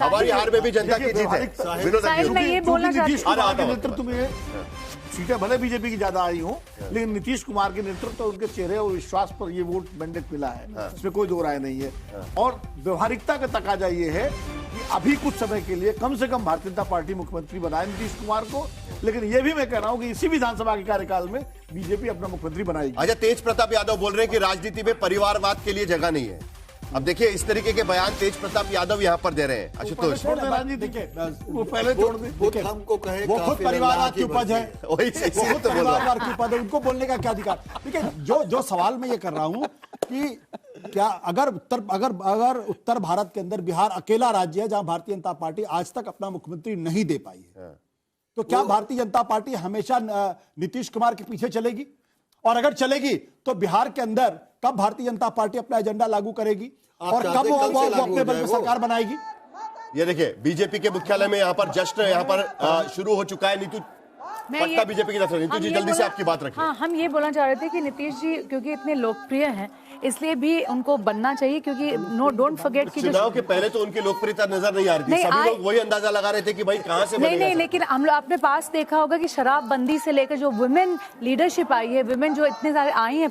हमारी हार में भी जनता की जीत है। नेतृत्व में सीटें भले बीजेपी की ज्यादा आई हो, लेकिन नीतीश कुमार के नेतृत्व, उनके चेहरे और विश्वास पर ये वोट मैंडेट मिला है, इसमें कोई दो राय नहीं है। और व्यवहारिकता का तकाजा ये है कि अभी कुछ समय के लिए कम से कम भारतीय जनता पार्टी मुख्यमंत्री बनाए नीतीश कुमार को, लेकिन ये भी मैं कह रहा हूं कि इसी विधानसभा के कार्यकाल में बीजेपी अपना मुख्यमंत्री बनाएगी। अच्छा, तेज प्रताप यादव बोल रहे हैं कि राजनीति में परिवारवाद के लिए जगह नहीं है। अब देखिए इस तरीके के बयान तेज प्रताप यादव यहाँ पर दे रहे हैं। आशुतोष, वो पहले छोड़ दे, हमको कहे वो खुद परिवारवाद की उपज है, परिवारवाद की उपज है, उनको बोलने का क्या अधिकार। देखिए, जो सवाल मैं ये कर रहा हूं कि क्या अगर उत्तर भारत के अंदर बिहार अकेला राज्य है जहां भारतीय जनता पार्टी आज तक अपना मुख्यमंत्री नहीं दे पाई है, तो क्या भारतीय जनता पार्टी हमेशा नीतीश कुमार के पीछे चलेगी? और अगर चलेगी तो बिहार के अंदर कब भारतीय जनता पार्टी अपना एजेंडा लागू करेगी और कब वो अपने बल पर सरकार बनाएगी? ये देखिए, बीजेपी के मुख्यालय में यहाँ पर जश्न यहाँ पर शुरू हो चुका है। नीतू पट्टा बीजेपी की तरफ से, नीतू जी जल्दी से आपकी बात रखिए। हाँ, हम ये बोलना चाह रहे थे कि नीतीश जी क्योंकि इतने लोकप्रिय हैं, इसलिए भी उनको बनना चाहिए, क्योंकि डोंट फॉरगेट कि चुनाव के पहले तो उनकी लोकप्रियता नजर नहीं आ रही थी, सभी लोग वही अंदाजा लगा रहे थे कि भाई कहां से नहीं, लेकिन हम लोग आपने पास देखा होगा कि शराबबंदी से लेकर जो वुमेन लीडरशिप आई है, वुमेन जो इतने सारे आई हैं,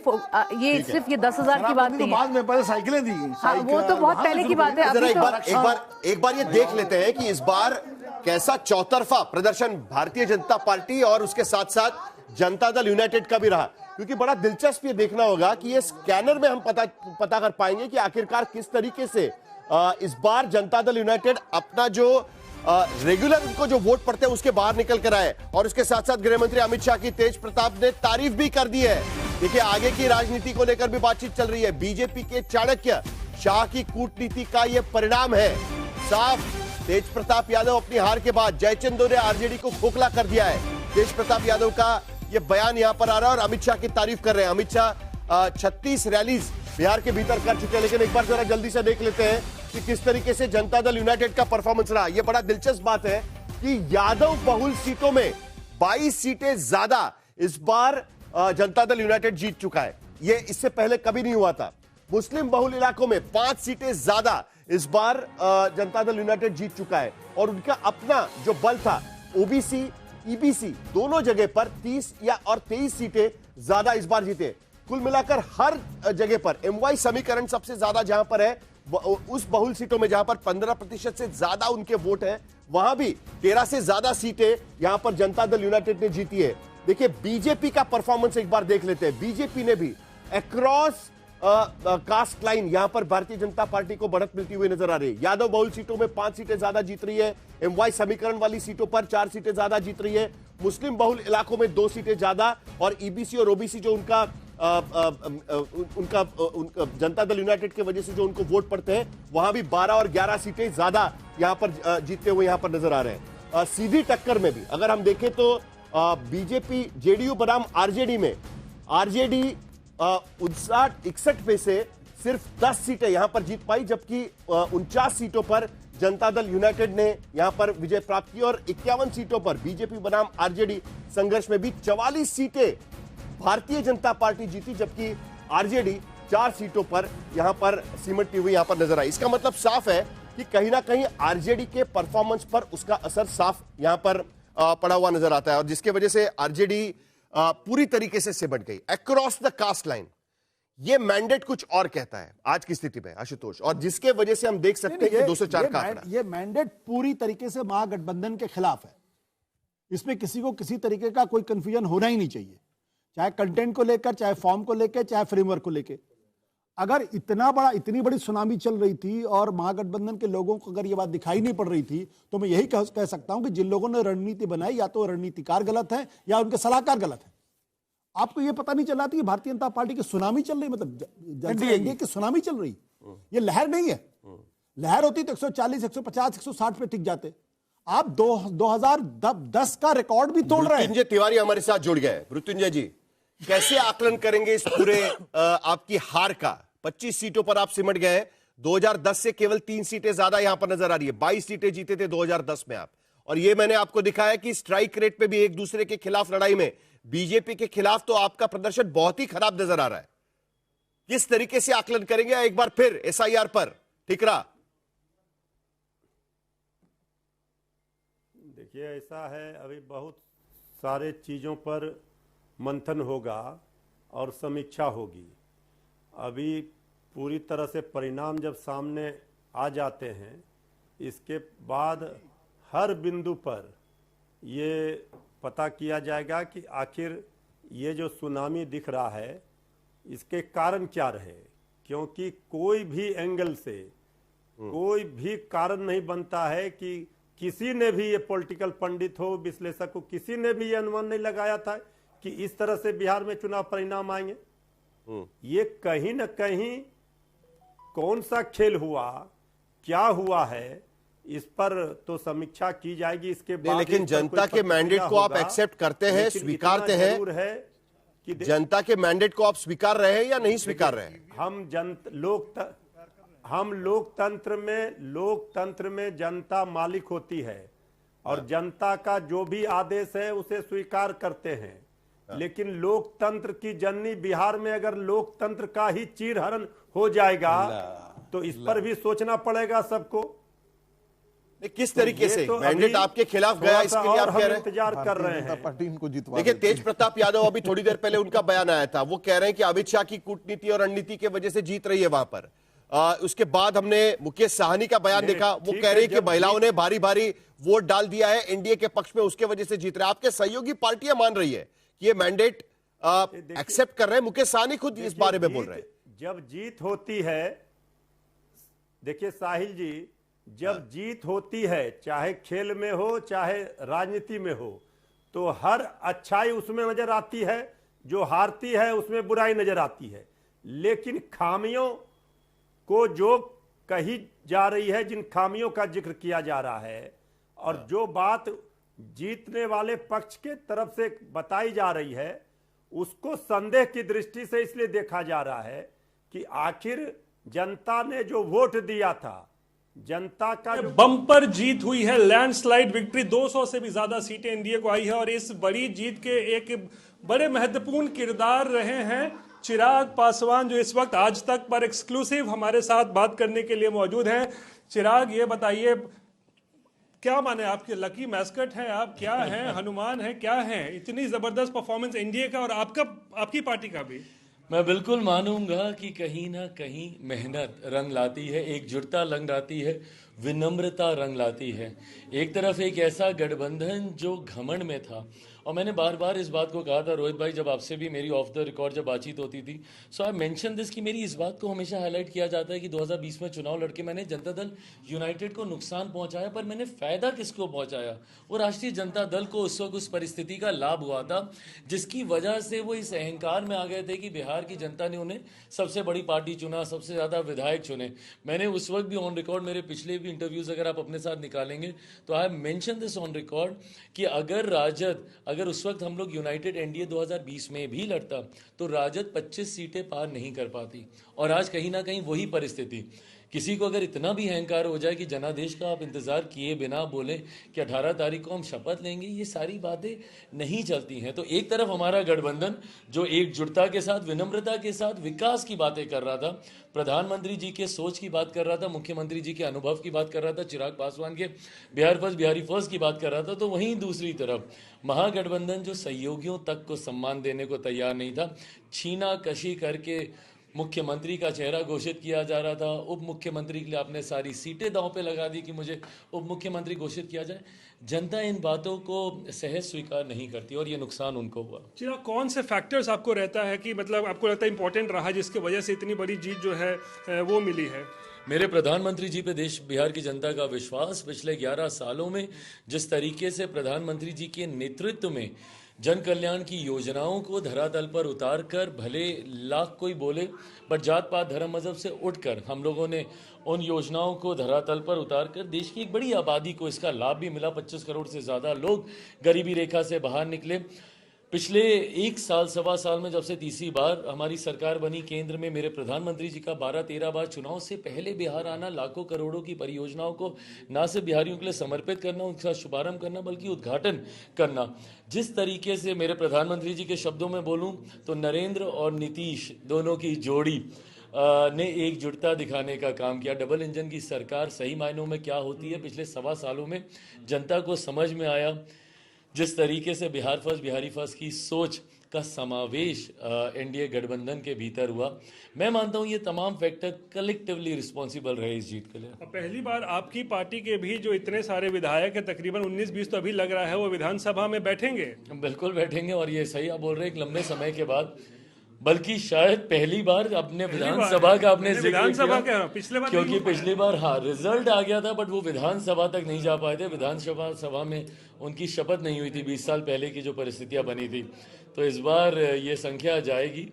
ये सिर्फ ये 10,000 की बात नहीं है, बाद में पहले साइकिलें दी गई, वो तो बहुत पहले की बात है। एक बार ये देख लेते हैं कि इस बार कैसा चौतरफा प्रदर्शन भारतीय जनता पार्टी और उसके साथ साथ जनता दल यूनाइटेड का भी रहा, क्योंकि बड़ा दिलचस्प ये देखना होगा कि ये स्कैनर में हम पता कर पाएंगे कि आखिरकार किस तरीके से इस बार जनता दल यूनाइटेड अपना जो रेगुलर उनको जो वोट पड़ते हैं उसके बाहर निकल कर आए। और उसके साथ साथ गृह मंत्री अमित शाह की तेज प्रताप ने तारीफ भी कर दी है। देखिए, आगे की राजनीति को लेकर भी बातचीत चल रही है। बीजेपी के चाणक्य शाह की कूटनीति का यह परिणाम है। साफ तेज प्रताप यादव अपनी हार के बाद जयचंदो ने आरजेडी को खोखला कर दिया है। तेज प्रताप यादव का यह बयान यहां पर आ रहा है और अमित शाह की तारीफ कर रहे हैं। अमित शाह 36 रैलीज बिहार के भीतर कर चुके हैं, लेकिन एक बार जरा जल्दी से देख लेते हैं कि किस तरीके से जनता दल यूनाइटेड का परफॉर्मेंस रहा। यह बड़ा दिलचस्प बात है कि यादव बहुल सीटों में 22 सीटें ज्यादा इस बार जनता दल यूनाइटेड जीत चुका है। यह इससे पहले कभी नहीं हुआ था। मुस्लिम बहुल इलाकों में 5 सीटें ज्यादा इस बार जनता दल यूनाइटेड जीत चुका है और उनका अपना जो बल था ओबीसी ईबीसी दोनों जगह पर 30 या और 23 सीटें ज्यादा इस बार जीते। कुल मिलाकर हर जगह पर एमवाई समीकरण सबसे ज्यादा जहां पर है, उस बहुल सीटों में जहां पर 15% से ज्यादा उनके वोट हैं, वहां भी 13 से ज्यादा सीटें यहां पर जनता दल यूनाइटेड ने जीती है। देखिए बीजेपी का परफॉर्मेंस एक बार देख लेते हैं। बीजेपी ने भी अक्रॉस कास्ट लाइन यहां पर भारतीय जनता पार्टी को बढ़त मिलती हुई नजर आ रही है। यादव बहुल सीटों में 5 सीटें ज्यादा जीत रही है। एमवाई समीकरण वाली सीटों पर 4 सीटें ज्यादा जीत रही है। मुस्लिम बहुल इलाकों में 2 सीटें ज्यादा और ईबीसी और ओबीसी जो उनका जनता दल यूनाइटेड की वजह से जो उनको वोट पड़ते हैं, वहां भी 12 और 11 सीटें ज्यादा यहां पर जीतते हुए यहां पर नजर आ रहे हैं। सीधी टक्कर में भी अगर हम देखें तो बीजेपी जेडीयू बनाम आरजेडी में आरजेडी 59-61 में से सिर्फ 10 सीटें यहां पर जीत पाई, जबकि 49 सीटों पर जनता दल यूनाइटेड ने यहां पर विजय प्राप्त की और 51 सीटों पर बीजेपी बनाम आरजेडी संघर्ष में भी 44 सीटें भारतीय जनता पार्टी जीती, जबकि आरजेडी 4 सीटों पर यहां पर सिमटती हुई यहां पर नजर आई। इसका मतलब साफ है कि कहीं ना कहीं आरजेडी के परफॉर्मेंस पर उसका असर साफ यहां पर पड़ा हुआ नजर आता है और जिसकी वजह से आरजेडी पूरी तरीके से सिमट गई अक्रॉस द कास्ट लाइन। ये मैंडेट कुछ और कहता है आज की स्थिति में आशुतोष, और जिसके वजह से हम देख सकते हैं कि 204 का आंकड़ा। ये मैंडेट पूरी तरीके से महागठबंधन के खिलाफ है। इसमें किसी को किसी तरीके का कोई कंफ्यूजन होना ही नहीं चाहिए, चाहे कंटेंट को लेकर, चाहे फॉर्म को लेकर, चाहे फ्रेमवर्क को लेकर। अगर इतनी बड़ी सुनामी चल रही थी और महागठबंधन के लोगों को अगर ये बात दिखाई नहीं पड़ रही थी, तो मैं यही कह सकता हूं कि जिन लोगों ने रणनीति बनाई या तो रणनीतिकार गलत है या उनके सलाहकार गलत है। आपको ये पता नहीं चल रहा था कि भारतीय जनता पार्टी की सुनामी चल रही, मतलब एनडीए की सुनामी चल रही। ये लहर नहीं है। लहर होती तो 140, 150, 160 पे टिक जाते। आप 2010 का रिकॉर्ड भी तोड़ रहे हैं। मृत्युंजय तिवारी हमारे साथ जुड़ गए। मृत्युंजय जी, कैसे आकलन करेंगे इस पूरे आपकी हार का? 25 सीटों पर आप सिमट गए। 2010 से केवल 3 सीटें ज्यादा यहां पर नजर आ रही है। 22 सीटें जीते थे 2010 में आप, और ये मैंने आपको दिखाया कि स्ट्राइक रेट पे भी एक दूसरे के खिलाफ लड़ाई में बीजेपी के खिलाफ तो आपका प्रदर्शन बहुत ही खराब नजर आ रहा है। किस तरीके से आकलन करेंगे एक बार फिर एसआईआर पर? ठीक रहा? देखिए ऐसा है, अभी बहुत सारे चीजों पर मंथन होगा और समीक्षा होगी। अभी पूरी तरह से परिणाम जब सामने आ जाते हैं, इसके बाद हर बिंदु पर ये पता किया जाएगा कि आखिर ये जो सुनामी दिख रहा है इसके कारण क्या रहे, क्योंकि कोई भी एंगल से कोई भी कारण नहीं बनता है कि किसी ने भी, ये पॉलिटिकल पंडित हो, विश्लेषक हो, किसी ने भी ये अनुमान नहीं लगाया था कि इस तरह से बिहार में चुनाव परिणाम आएंगे। ये कहीं न कहीं कौन सा खेल हुआ, क्या हुआ है, इस पर तो समीक्षा की जाएगी। इसके बाद लेकिन जनता के मैंडेट को आप एक्सेप्ट करते हैं, स्वीकारते हैं? कि जनता के मैंडेट को आप स्वीकार रहे हैं या नहीं स्वीकार रहे हैं? हम लोकतंत्र में जनता मालिक होती है और जनता का जो भी आदेश है उसे स्वीकार करते हैं। लेकिन लोकतंत्र की जननी बिहार में अगर लोकतंत्र का ही चीरहरण हो जाएगा तो इस पर भी सोचना पड़ेगा सबको। किस तरीके से मैंडेट आपके खिलाफ गया, इसके लिए आप कह रहे हैं इंतजार कर रहे हैं। देखिए तेज प्रताप यादव अभी थोड़ी देर पहले उनका बयान आया था, वो कह रहे हैं कि अमित शाह की कूटनीति और रणनीति की वजह से जीत रही है वहां पर। उसके बाद हमने मुकेश साहनी का बयान देखा, वो कह रहे हैं कि महिलाओं ने भारी भारी वोट डाल दिया है एनडीए के पक्ष में, उसके वजह से जीत रहे हैं। आपके सहयोगी पार्टियां मान रही है कि ये मैंडेट एक्सेप्ट कर रहे हैं। मुकेश साहनी खुद इस बारे में बोल रहे हैं। जब जीत होती है, देखिए साहिल जी, जब जीत होती है, चाहे खेल में हो चाहे राजनीति में हो, तो हर अच्छाई उसमें नजर आती है, जो हारती है उसमें बुराई नजर आती है। लेकिन खामियों को जो कही जा रही है, जिन खामियों का जिक्र किया जा रहा है, और जो बात जीतने वाले पक्ष के तरफ से बताई जा रही है, उसको संदेह की दृष्टि से इसलिए देखा जा रहा है कि आखिर जनता ने जो वोट दिया था, जनता का जो बम्पर जीत हुई है, लैंडस्लाइड विक्ट्री, 200 से भी ज्यादा सीटें एनडीए को आई है। और इस बड़ी जीत के एक बड़े महत्वपूर्ण किरदार रहे हैं चिराग पासवान, जो इस वक्त आज तक पर एक्सक्लूसिव हमारे साथ बात करने के लिए मौजूद हैं। चिराग, ये बताइए, क्या माने, आपके लकी मैस्कट हैं आप, क्या हैं, हनुमान हैं, क्या हैं? इतनी जबरदस्त परफॉर्मेंस एनडीए का और आपकी पार्टी का भी। मैं बिल्कुल मानूंगा कि कहीं ना कहीं मेहनत रंग लाती है, एकजुटता रंग लाती है, विनम्रता रंग लाती है। एक तरफ एक ऐसा गठबंधन जो घमंड में था, और मैंने बार बार इस बात को कहा था रोहित भाई, जब आपसे भी मेरी ऑफ द रिकॉर्ड जब बातचीत होती थी, सो आई मेंशन दिस कि मेरी इस बात को हमेशा हाईलाइट किया जाता है कि 2020 में चुनाव लड़के मैंने जनता दल यूनाइटेड को नुकसान पहुंचाया, पर मैंने फायदा किसको पहुंचाया? वो राष्ट्रीय जनता दल को उस वक्त उस परिस्थिति का लाभ हुआ था, जिसकी वजह से वो इस अहंकार में आ गए थे कि बिहार की जनता ने उन्हें सबसे बड़ी पार्टी चुना, सबसे ज्यादा विधायक चुने। मैंने उस वक्त भी ऑन रिकॉर्ड, मेरे पिछले भी इंटरव्यूज अगर आप अपने साथ निकालेंगे तो I mention this on record कि अगर उस वक्त हम लोग यूनाइटेड एनडीए 2020 में भी लड़ता तो राजद 25 सीटें पार नहीं कर पाती। और आज कहीं ना कहीं वही परिस्थिति, किसी को अगर इतना भी अहंकार हो जाए कि जनादेश का आप इंतजार किए बिना बोले कि 18 तारीख को हम शपथ लेंगे, ये सारी बातें नहीं चलती हैं। तो एक तरफ हमारा गठबंधन जो एकजुटता के साथ, विनम्रता के साथ विकास की बातें कर रहा था, प्रधानमंत्री जी के सोच की बात कर रहा था, मुख्यमंत्री जी के अनुभव की बात कर रहा था, चिराग पासवान के बिहारी फर्स्ट की बात कर रहा था, तो वहीं दूसरी तरफ महागठबंधन जो सहयोगियों तक को सम्मान देने को तैयार नहीं था, छीना कशी करके मुख्यमंत्री का चेहरा घोषित किया जा रहा था, उप मुख्यमंत्री के लिए आपने सारी सीटें दांव पे लगा दी कि मुझे उप मुख्यमंत्री घोषित किया जाए। जनता इन बातों को सहज स्वीकार नहीं करती और ये नुकसान उनको हुआ। चिराग, कौन से फैक्टर्स आपको रहता है कि मतलब आपको लगता है इंपॉर्टेंट रहा जिसकी वजह से इतनी बड़ी जीत जो है वो मिली है? मेरे प्रधानमंत्री जी पे देश बिहार की जनता का विश्वास, पिछले 11 सालों में जिस तरीके से प्रधानमंत्री जी के नेतृत्व में जन कल्याण की योजनाओं को धरातल पर उतार कर, भले लाख कोई बोले पर जात पात धर्म मजहब से उठकर हम लोगों ने उन योजनाओं को धरातल पर उतार कर देश की एक बड़ी आबादी को इसका लाभ भी मिला। 25 करोड़ से ज़्यादा लोग गरीबी रेखा से बाहर निकले। पिछले 1 साल सवा साल में जब से तीसरी बार हमारी सरकार बनी केंद्र में, मेरे प्रधानमंत्री जी का 12-13 बार चुनाव से पहले बिहार आना, लाखों करोड़ों की परियोजनाओं को ना सिर्फ बिहारियों के लिए समर्पित करना, उनका शुभारंभ करना, बल्कि उद्घाटन करना। जिस तरीके से मेरे प्रधानमंत्री जी के शब्दों में बोलूं तो नरेंद्र और नीतीश दोनों की जोड़ी ने एकजुटता दिखाने का काम किया। डबल इंजन की सरकार सही मायनों में क्या होती है, पिछले सवा सालों में जनता को समझ में आया। जिस तरीके से बिहारी फर्स्ट की सोच का समावेश एनडीए गठबंधन के भीतर हुआ, मैं मानता हूं ये तमाम फैक्टर कलेक्टिवली रिस्पॉन्सिबल रहे इस जीत के लिए। पहली बार आपकी पार्टी के भी जो इतने सारे विधायक है, तकरीबन 19-20 तो अभी लग रहा है, वो विधानसभा में बैठेंगे? बिल्कुल बैठेंगे, और ये सही आप बोल रहे हैं, एक लंबे समय के बाद, बल्कि शायद पहली बार अपने विधानसभा का अपने विधानसभा का पिछले बार, क्योंकि पिछली बार रिजल्ट आ गया था बट वो विधानसभा तक नहीं जा पाए थे। विधानसभा में उनकी शपथ नहीं हुई थी 20 साल पहले की जो परिस्थितियां बनी थी। तो इस बार ये संख्या जाएगी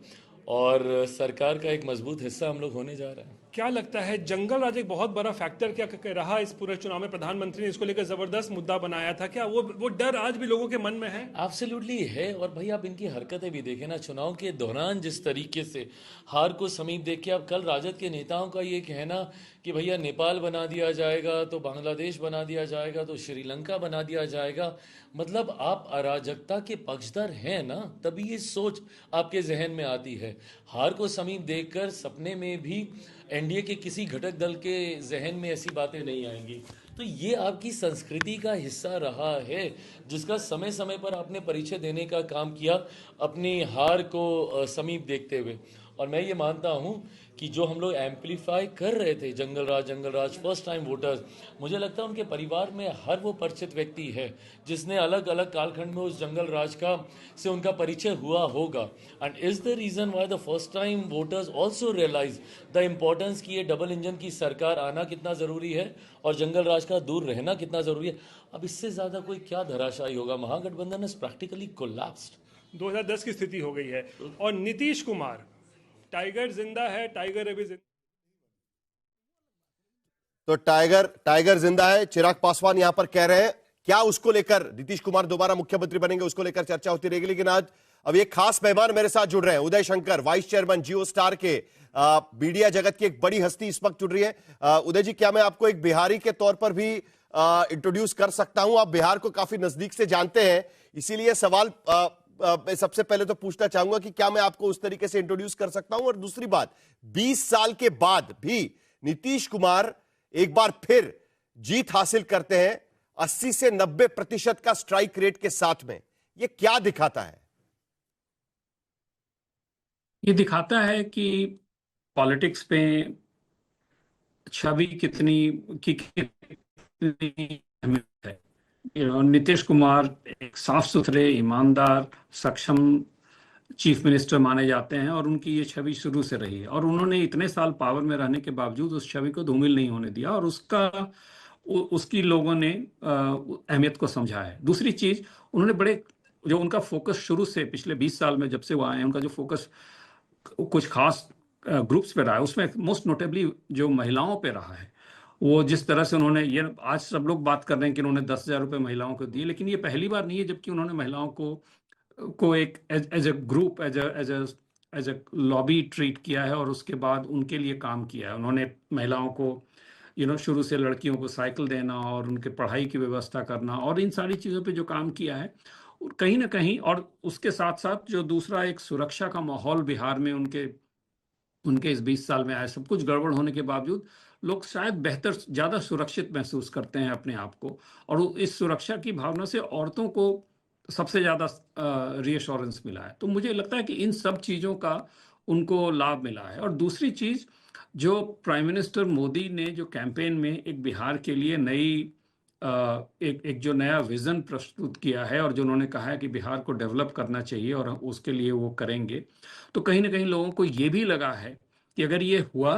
और सरकार का एक मजबूत हिस्सा हम लोग होने जा रहे हैं। क्या लगता है जंगल राज एक बहुत बड़ा फैक्टर क्या रहा इस पूरे चुनाव में? प्रधानमंत्री ने इसको लेकर जबरदस्त मुद्दा बनाया था, क्या वो डर आज भी लोगों के मन में है? एब्सोल्युटली है। और भाई आप इनकी हरकतें भी देखें ना, चुनाव के दौरान जिस तरीके से हार को समीप देख के, अब कल राजद के नेताओं का ये कहना कि भैया नेपाल बना दिया जाएगा तो बांग्लादेश बना दिया जाएगा तो श्रीलंका बना दिया जाएगा, मतलब आप अराजकता के पक्षधर हैं ना, तभी ये सोच आपके जहन में आती है। हार को समीप देखकर सपने में भी एनडीए के किसी घटक दल के जहन में ऐसी बातें नहीं आएंगी। तो ये आपकी संस्कृति का हिस्सा रहा है जिसका समय समय पर आपने परिचय देने का काम किया अपनी हार को समीप देखते हुए। और मैं ये मानता हूँ कि जो हम लोग एम्पलीफाई कर रहे थे जंगल राज फर्स्ट टाइम वोटर्स, मुझे लगता है उनके परिवार में हर वो परिचित व्यक्ति है जिसने अलग अलग कालखंड में उस जंगल राज का से उनका परिचय हुआ होगा। And is the reason why the first time voters also realise the importance कि ये डबल इंजन की सरकार आना कितना जरूरी है और जंगल राज का दूर रहना कितना जरूरी है। अब इससे ज्यादा कोई क्या धराशायी होगा? महागठबंधन इज प्रैक्टिकली कोलैप्स्ड। 2010 की स्थिति हो गई है। और नीतीश कुमार, टाइगर जिंदा है, टाइगर अभी जिंदा। तो टाइगर जिंदा है। चिराग पासवान यहां पर कह रहे हैं, क्या उसको लेकर नीतीश कुमार दोबारा मुख्यमंत्री बनेंगे उसको लेकर चर्चा होती रहेगी। लेकिन आज अब एक खास मेहमान मेरे साथ जुड़ रहे हैं, उदय शंकर, वाइस चेयरमैन जियो स्टार के, मीडिया जगत की एक बड़ी हस्ती इस वक्त जुड़ रही है। उदय जी, क्या मैं आपको एक बिहारी के तौर पर भी इंट्रोड्यूस कर सकता हूं? आप बिहार को काफी नजदीक से जानते हैं, इसीलिए सवाल सबसे पहले तो पूछना चाहूंगा कि क्या मैं आपको उस तरीके से इंट्रोड्यूस कर सकता हूं। और दूसरी बात, 20 साल के बाद भी नीतीश कुमार एक बार फिर जीत हासिल करते हैं 80 से 90% का स्ट्राइक रेट के साथ में, यह क्या दिखाता है? ये दिखाता है कि पॉलिटिक्स में छवि कितनी अहमियत है। नीतीश कुमार एक साफ सुथरे, ईमानदार, सक्षम चीफ मिनिस्टर माने जाते हैं और उनकी ये छवि शुरू से रही है और उन्होंने इतने साल पावर में रहने के बावजूद उस छवि को धूमिल नहीं होने दिया और उसकी लोगों ने अहमियत को समझा है। दूसरी चीज, उन्होंने जो उनका फोकस शुरू से पिछले 20 साल में जब से वो आए हैं, उनका जो फोकस कुछ खास ग्रुप्स पे रहा है, उसमें मोस्ट नोटेबली जो महिलाओं पे रहा है। वो जिस तरह से उन्होंने, ये आज सब लोग बात कर रहे हैं कि उन्होंने 10,000 रुपये महिलाओं को दिए, लेकिन ये पहली बार नहीं है जबकि उन्होंने महिलाओं को एक as a group, as a lobby treat किया है और उसके बाद उनके लिए काम किया है। उन्होंने महिलाओं को शुरू से लड़कियों को साइकिल देना और उनके पढ़ाई की व्यवस्था करना और इन सारी चीज़ों पे जो काम किया है कहीं ना कहीं, और उसके साथ साथ जो दूसरा एक सुरक्षा का माहौल बिहार में उनके इस 20 साल में आया, सब कुछ गड़बड़ होने के बावजूद लोग शायद बेहतर, ज़्यादा सुरक्षित महसूस करते हैं अपने आप को और इस सुरक्षा की भावना से औरतों को सबसे ज़्यादा रीअश्योरेंस मिला है। तो मुझे लगता है कि इन सब चीज़ों का उनको लाभ मिला है। और दूसरी चीज़, जो प्राइम मिनिस्टर मोदी ने जो कैंपेन में एक बिहार के लिए एक जो नया विज़न प्रस्तुत किया है और जो उन्होंने कहा है कि बिहार को डेवलप करना चाहिए और उसके लिए वो करेंगे, तो कहीं ना कहीं लोगों को ये भी लगा है कि अगर ये हुआ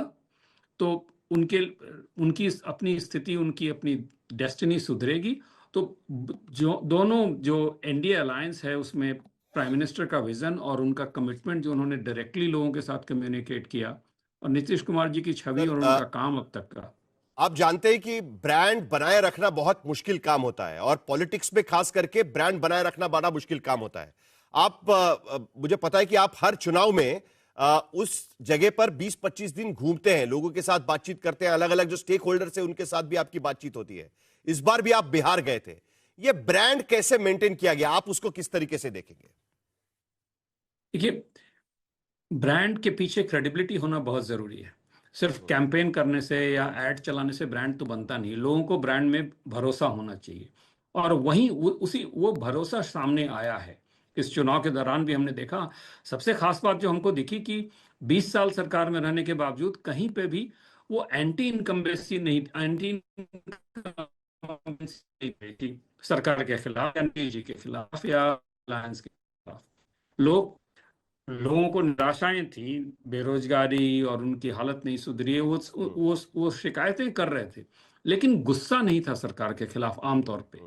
तो उनकी अपनी स्थिति, उनकी अपनी डेस्टिनी सुधरेगी। तो दोनों जो एनडीए अलायंस है उसमें प्राइम मिनिस्टर का विजन और उनका कमिटमेंट जो उन्होंने डायरेक्टली लोगों के साथ कम्युनिकेट किया और नीतीश कुमार जी की छवि और उनका काम अब तक का, आप जानते हैं कि ब्रांड बनाए रखना बहुत मुश्किल काम होता है और पॉलिटिक्स में खास करके ब्रांड बनाए रखना बड़ा मुश्किल काम होता है। मुझे पता है कि आप हर चुनाव में उस जगह पर 20-25 दिन घूमते हैं, लोगों के साथ बातचीत करते हैं, अलग अलग जो स्टेक होल्डर्स हैं उनके साथ भी आपकी बातचीत होती है। इस बार भी आप बिहार गए थे, ये ब्रांड कैसे मेंटेन किया गया, आप उसको किस तरीके से देखेंगे? देखिए, ब्रांड के पीछे क्रेडिबिलिटी होना बहुत जरूरी है। सिर्फ कैंपेन करने से या एड चलाने से ब्रांड तो बनता नहीं, लोगों को ब्रांड में भरोसा होना चाहिए और वहीं वो भरोसा सामने आया है। इस चुनाव के दौरान भी हमने देखा, सबसे खास बात जो हमको दिखी कि 20 साल सरकार में रहने के बावजूद कहीं पे भी वो एंटी इनकम्बेंसी नहीं थी सरकार के खिलाफ, एनडीए जी के खिलाफ या अलायंस के खिलाफ। लोगों को निराशाएं थी, बेरोजगारी और उनकी हालत नहीं सुधरी है, वो शिकायतें कर रहे थे, लेकिन गुस्सा नहीं था सरकार के खिलाफ आमतौर पे,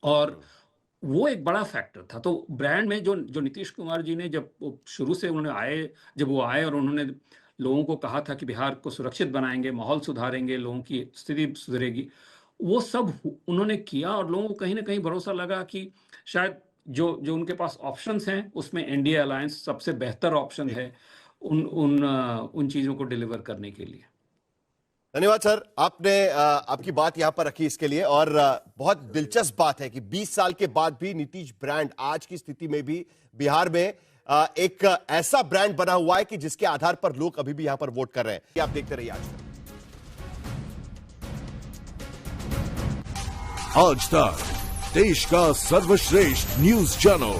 और वो एक बड़ा फैक्टर था। तो ब्रांड में जो नीतीश कुमार जी ने जब शुरू से जब वो आए और उन्होंने लोगों को कहा था कि बिहार को सुरक्षित बनाएंगे, माहौल सुधारेंगे, लोगों की स्थिति सुधरेगी, वो सब उन्होंने किया और लोगों को कहीं ना कहीं भरोसा लगा कि शायद जो उनके पास ऑप्शंस हैं उसमें एनडीए अलायंस सबसे बेहतर ऑप्शन है उन चीजों को डिलीवर करने के लिए। धन्यवाद सर, आपने आपकी बात यहां पर रखी इसके लिए। और बहुत दिलचस्प बात है कि 20 साल के बाद भी नीतीश ब्रांड आज की स्थिति में भी बिहार में एक ऐसा ब्रांड बना हुआ है कि जिसके आधार पर लोग अभी भी यहां पर वोट कर रहे हैं। आप देखते रहिए आज तक, देश का सर्वश्रेष्ठ न्यूज चैनल।